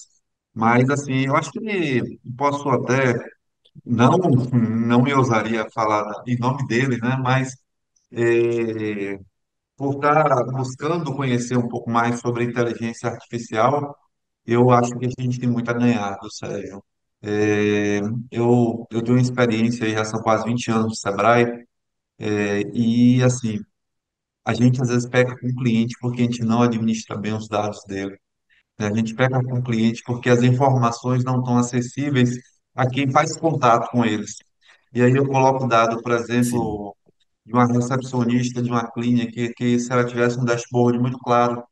S3: Mas, assim, eu acho que ele, posso até, não, não me ousaria falar em nome dele, né? Mas por estar buscando conhecer um pouco mais sobre inteligência artificial, eu acho que a gente tem muito a ganhar, do Sérgio. É, eu tenho uma experiência aí, já são quase 20 anos no Sebrae, e assim, a gente às vezes peca com o cliente porque a gente não administra bem os dados dele, né? A gente peca com o cliente porque as informações não estão acessíveis a quem faz contato com eles. E aí eu coloco o dado, por
S6: Sim,
S3: exemplo, de uma recepcionista de uma clínica, que se ela tivesse um dashboard muito claro,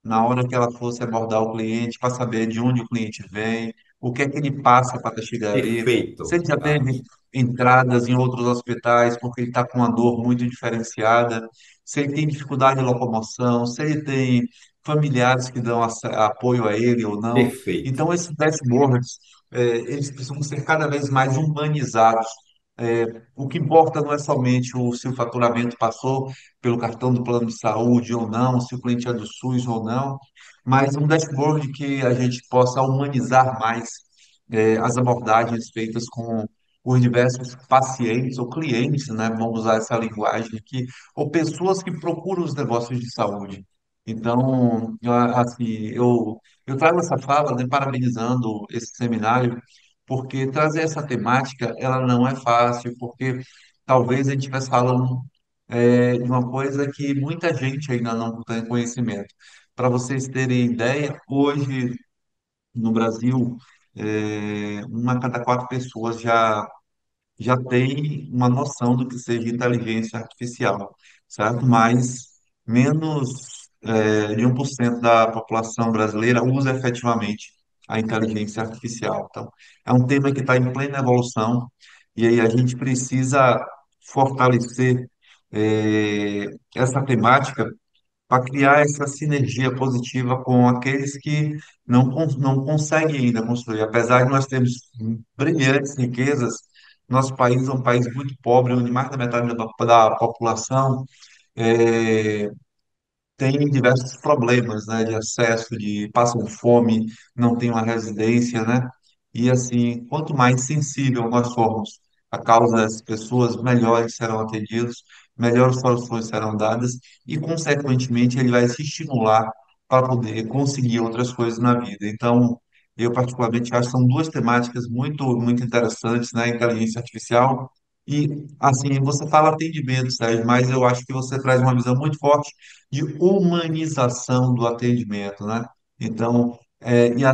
S3: na hora que ela fosse abordar o cliente, para saber de onde o cliente vem, o que é que ele passa para chegar ali, se
S6: perfeito,
S3: ele já teve
S6: Carlos.
S3: entradas em outros hospitais porque ele está com uma dor muito diferenciada, se ele tem dificuldade de locomoção, se ele tem familiares que dão apoio a ele ou não.
S6: Perfeito.
S3: Então, esses dashboards, eles precisam ser cada vez mais humanizados. O que importa não é somente se o faturamento passou pelo cartão do plano de saúde ou não, se o cliente é do SUS ou não, mas um dashboard que a gente possa humanizar mais as abordagens feitas com os diversos pacientes ou clientes, né? Vamos usar essa linguagem aqui, ou pessoas que procuram os negócios de saúde. Então, assim, eu trago essa fala, né, parabenizando esse seminário, porque trazer essa temática, ela não é fácil, porque talvez a gente estivesse falando de uma coisa que muita gente ainda não tem conhecimento. Para vocês terem ideia, hoje no Brasil, uma a cada 4 pessoas já tem uma noção do que seja inteligência artificial, certo? Mas menos de 1% da população brasileira usa efetivamente a inteligência artificial. Então, é um tema que está em plena evolução e aí a gente precisa fortalecer essa temática para criar essa sinergia positiva com aqueles que não conseguem ainda construir. Apesar de nós termos brilhantes riquezas, nosso país é um país muito pobre, onde mais da metade da população é, tem diversos problemas, né, de acesso, de passam fome, não tem uma residência, né? E assim, quanto mais sensível nós formos à causa dessas pessoas, melhores serão atendidos, melhores soluções serão dadas e, consequentemente, ele vai se estimular para poder conseguir outras coisas na vida. Então, eu particularmente acho que são duas temáticas muito, muito interessantes, né? Inteligência artificial E, assim, você fala atendimento, Sérgio, mas eu acho que você traz uma visão muito forte de humanização do atendimento, né? Então,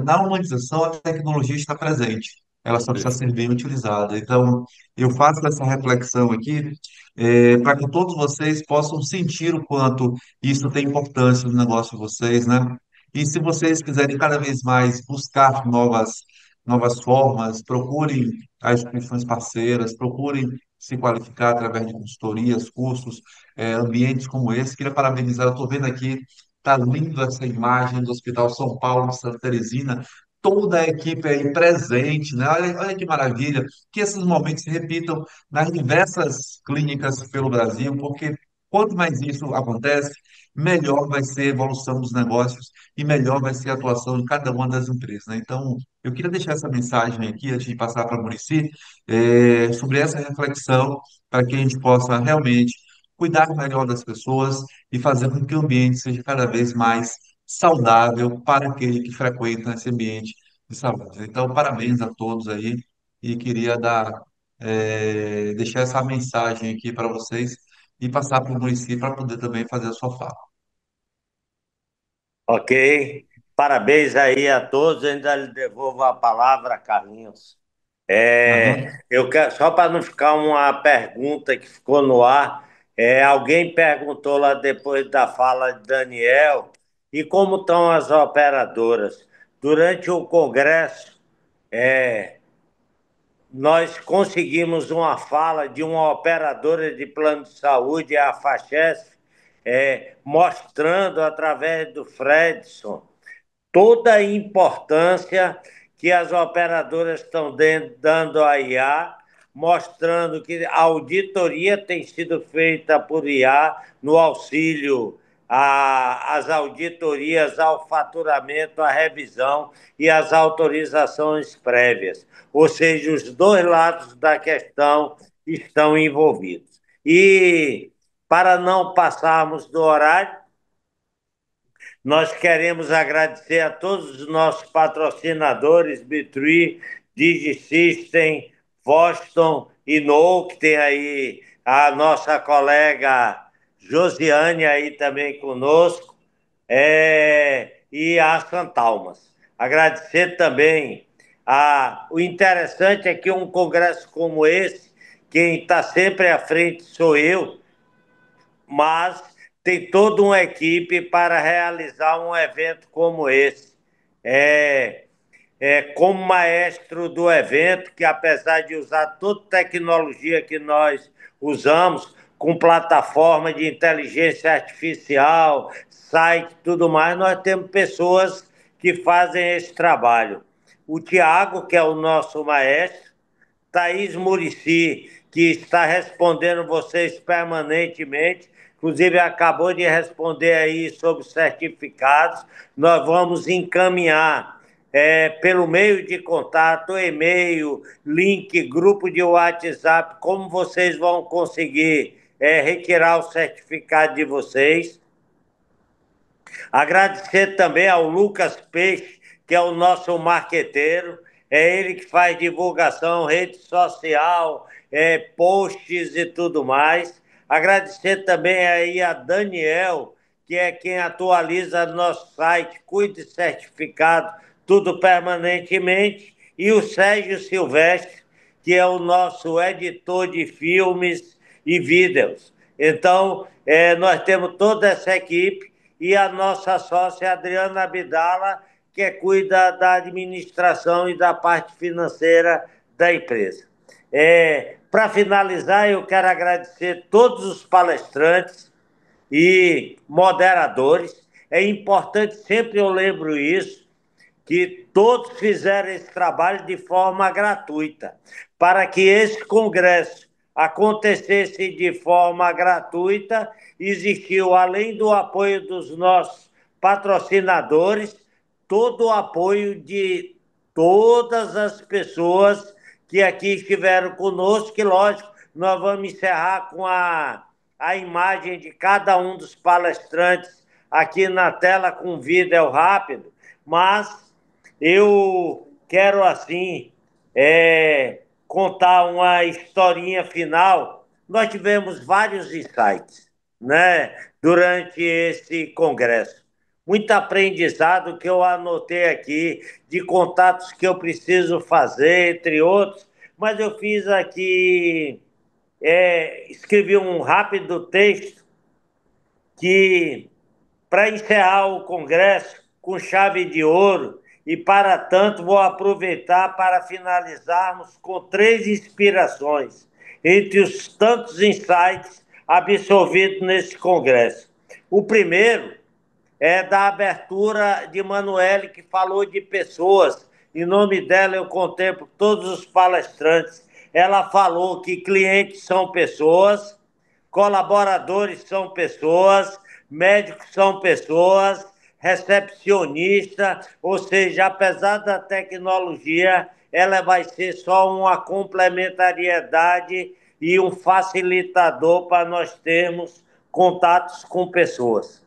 S3: na humanização, a tecnologia está presente, ela só precisa
S6: Isso.
S3: ser bem utilizada. Então, eu faço essa reflexão aqui, para que todos vocês possam sentir o quanto isso tem importância no negócio de vocês, né? E se vocês quiserem cada vez mais buscar novas formas, procurem as instituições parceiras, procurem se qualificar através de consultorias, cursos, ambientes como esse. Queria parabenizar, eu estou vendo aqui, está lindo essa imagem do Hospital São Paulo de Santa Teresina, toda a equipe aí presente, né? Olha que maravilha, que esses momentos se repitam nas diversas clínicas pelo Brasil, porque quanto mais isso acontece, melhor vai ser a evolução dos negócios e melhor vai ser a atuação de cada uma das empresas, né? Então, eu queria deixar essa mensagem aqui, antes de passar para o Muricy, sobre essa reflexão, para que a gente possa realmente cuidar melhor das pessoas e fazer com que o ambiente seja cada vez mais saudável para aquele que frequenta esse ambiente de saúde. Então, parabéns a todos aí e queria deixar essa mensagem aqui para vocês e passar para o município para poder também fazer a sua fala.
S1: Ok? Parabéns aí a todos. Ainda lhe devolvo a palavra, Carlinhos.
S3: Aham.
S1: Eu quero, só para não ficar uma pergunta que ficou no ar, alguém perguntou lá depois da fala de Daniel, e como estão as operadoras? Durante o congresso, é, nós conseguimos uma fala de uma operadora de plano de saúde, a Fachesf, mostrando através do Fredson toda a importância que as operadoras estão dando à IA, mostrando que a auditoria tem sido feita por IA no auxílio às auditorias, ao faturamento, à revisão e às autorizações prévias. Ou seja, os dois lados da questão estão envolvidos. E para não passarmos do horário, nós queremos agradecer a todos os nossos patrocinadores, Bitree, DigiSystem, Voston e No, que tem aí a nossa colega Josiane aí também conosco, e a Santalmas. Agradecer também. O interessante é que um congresso como esse, quem está sempre à frente sou eu, mas tem toda uma equipe para realizar um evento como esse. É, como maestro do evento, que apesar de usar toda a tecnologia que nós usamos, com plataforma de inteligência artificial, site, tudo mais, nós temos pessoas que fazem esse trabalho. O Tiago, que é o nosso maestro, Thaís Murici, que está respondendo vocês permanentemente, inclusive acabou de responder aí sobre certificados. Nós vamos encaminhar pelo meio de contato, e-mail, link, grupo de WhatsApp, como vocês vão conseguir retirar o certificado de vocês. Agradecer também ao Lucas Peixe, que é o nosso marqueteiro, é ele que faz divulgação, rede social, posts e tudo mais. Agradecer também aí a Daniel, que é quem atualiza nosso site, cuide certificado, tudo permanentemente, e o Sérgio Silvestre, que é o nosso editor de filmes e vídeos. Então, nós temos toda essa equipe e a nossa sócia Adriana Abdala, que cuida da administração e da parte financeira da empresa. Para finalizar, eu quero agradecer todos os palestrantes e moderadores. É importante, sempre eu lembro isso, que todos fizeram esse trabalho de forma gratuita, para que esse congresso acontecesse de forma gratuita, existiu, além do apoio dos nossos patrocinadores, todo o apoio de todas as pessoas que aqui estiveram conosco, que lógico, nós vamos encerrar com a imagem de cada um dos palestrantes aqui na tela com vídeo rápido, mas eu quero, assim, contar uma historinha final, nós tivemos vários insights, né, durante esse congresso. Muito aprendizado que eu anotei aqui, de contatos que eu preciso fazer, entre outros, mas eu fiz aqui, escrevi um rápido texto que para encerrar o congresso com chave de ouro e, para tanto, vou aproveitar para finalizarmos com três inspirações, entre os tantos insights absorvidos nesse congresso. O primeiro é da abertura de Manuele, que falou de pessoas. Em nome dela, eu contemplo todos os palestrantes. Ela falou que clientes são pessoas, colaboradores são pessoas, médicos são pessoas, recepcionista, ou seja, apesar da tecnologia, ela vai ser só uma complementariedade e um facilitador para nós termos contatos com pessoas.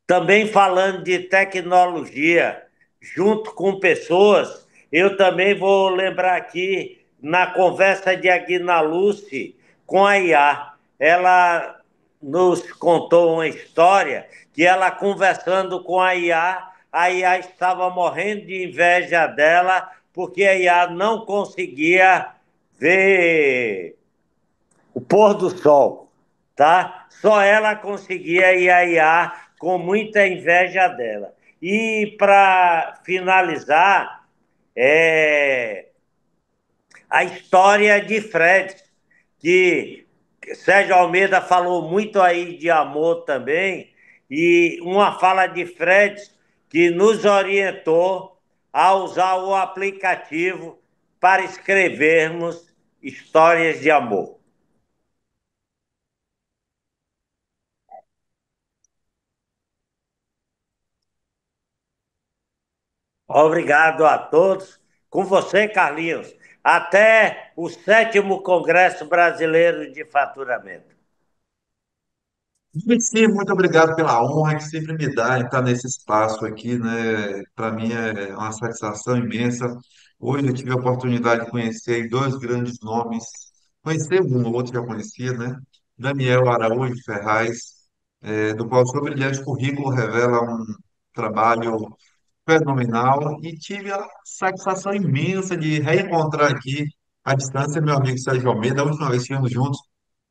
S1: Também falando de tecnologia, junto com pessoas, eu também vou lembrar aqui na conversa de Aguinaluce com a IA. Ela nos contou uma história que ela conversando com a IA estava morrendo de inveja dela porque a IA não conseguia ver o pôr do sol, tá? Só ela conseguia iaiá com muita inveja dela. E para finalizar, é, a história de Fred, que Sérgio Almeida falou muito aí de amor também, e uma fala de Fred que nos orientou a usar o aplicativo para escrevermos histórias de amor. Obrigado a todos. Com você, Carlinhos. Até o 7º Congresso Brasileiro de Faturamento.
S3: Sim, muito obrigado pela honra que sempre me dá em estar nesse espaço aqui, né? Para mim é uma satisfação imensa. Hoje eu tive a oportunidade de conhecer dois grandes nomes. Conhecer um, o outro já conhecia, né? Daniel Araújo Ferraz, do qual seu brilhante currículo revela um trabalho fenomenal e tive a satisfação imensa de reencontrar aqui à distância meu amigo Sérgio Almeida. A última vez que estivemos juntos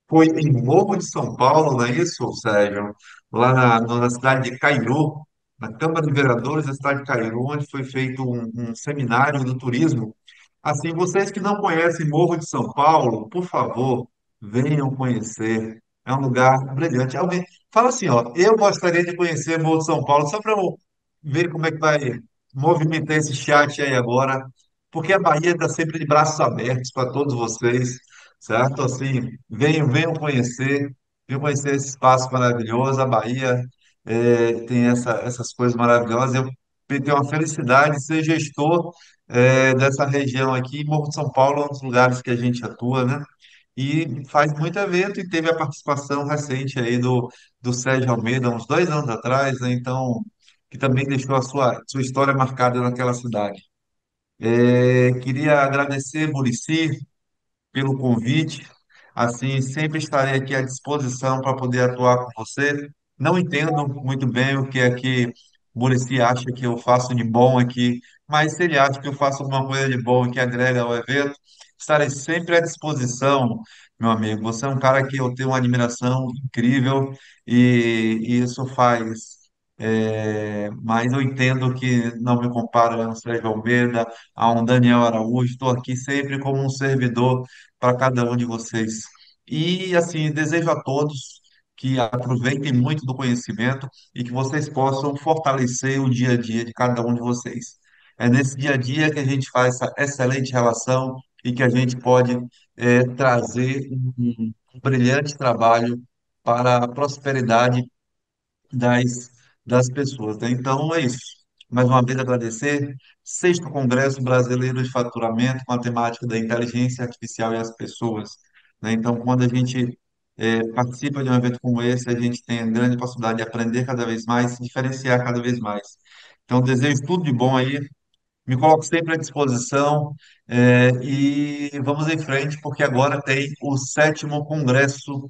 S3: foi em Morro de São Paulo, não é isso, Sérgio? Lá na cidade de Cairu, na Câmara de Vereadores da cidade de Cairu, onde foi feito um seminário do turismo. Assim, vocês que não conhecem Morro de São Paulo, por favor, venham conhecer. É um lugar brilhante. Alguém fala assim, ó, eu gostaria de conhecer Morro de São Paulo, só para eu ver como é que vai movimentar esse chat aí agora, porque a Bahia está sempre de braços abertos para todos vocês, certo? Assim, venham conhecer esse espaço maravilhoso. A Bahia tem essas coisas maravilhosas. Eu tenho uma felicidade de ser gestor dessa região aqui. Morro de São Paulo é um dos lugares que a gente atua, né? E faz muito evento e teve a participação recente aí do Sérgio Almeida, uns 2 anos atrás, né? Então, que também deixou a sua história marcada naquela cidade. Queria agradecer, Muricy, pelo convite. Assim, sempre estarei aqui à disposição para poder atuar com você. Não entendo muito bem o que é que o Muricy acha que eu faço de bom aqui, mas se ele acha que eu faço alguma coisa de bom e que agrega ao evento, estarei sempre à disposição, meu amigo. Você é um cara que eu tenho uma admiração incrível e isso faz. Mas eu entendo que não me comparo a um Sérgio Almeida, a um Daniel Araújo. Estou aqui sempre como um servidor para cada um de vocês. E assim, desejo a todos que aproveitem muito do conhecimento e que vocês possam fortalecer o dia a dia de cada um de vocês. É nesse dia a dia que a gente faz essa excelente relação e que a gente pode trazer um brilhante trabalho para a prosperidade das, das pessoas, né? Então é isso. Mais uma vez agradecer. 6º Congresso Brasileiro de Faturamento com a temática da inteligência artificial e as pessoas, né? Então, quando a gente participa de um evento como esse, a gente tem a grande possibilidade de aprender cada vez mais, se diferenciar cada vez mais. Então, desejo tudo de bom aí Me coloco sempre à disposição, e vamos em frente, porque agora tem o sétimo Congresso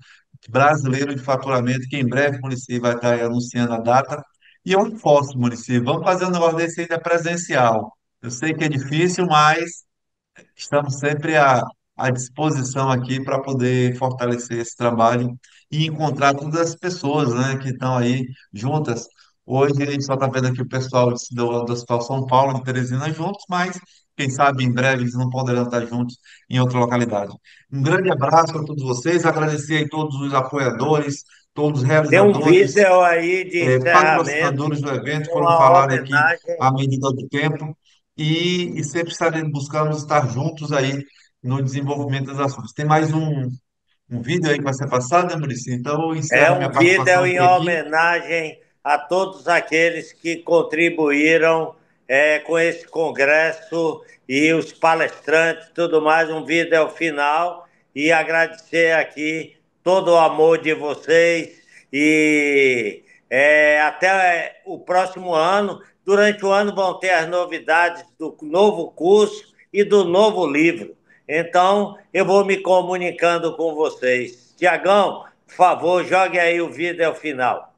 S3: Brasileiro de Faturamento, que em breve o município vai estar aí anunciando a data. E eu reforço, município, vamos fazer um negócio desse ainda presencial. Eu sei que é difícil, mas estamos sempre à disposição aqui para poder fortalecer esse trabalho e encontrar todas as pessoas, né, que estão aí juntas. Hoje a gente só está vendo aqui o pessoal do Hospital São Paulo, de Teresina, juntos, mas quem sabe em breve eles não poderão estar juntos em outra localidade. Um grande abraço a todos vocês, agradecer aí todos os apoiadores, todos os
S1: Tem um
S3: realizadores,
S1: vídeo aí de encerramento
S3: patrocinadores do evento,
S1: com
S3: foram
S1: uma
S3: falar aqui
S1: homenagem.
S3: à medida do tempo, e sempre estaremos buscando estar juntos aí no desenvolvimento das ações. Tem mais um vídeo aí que vai ser passado, né, Muricy? Então, eu
S1: É
S3: encerro minha
S1: um vídeo
S3: participação
S1: em
S3: por aqui.
S1: homenagem a todos aqueles que contribuíram com esse congresso e os palestrantes, tudo mais. Um vídeo ao final e agradecer aqui todo o amor de vocês e até o próximo ano. Durante o ano vão ter as novidades do novo curso e do novo livro. Então, eu vou me comunicando com vocês. Tiagão, por favor, jogue aí o vídeo ao final.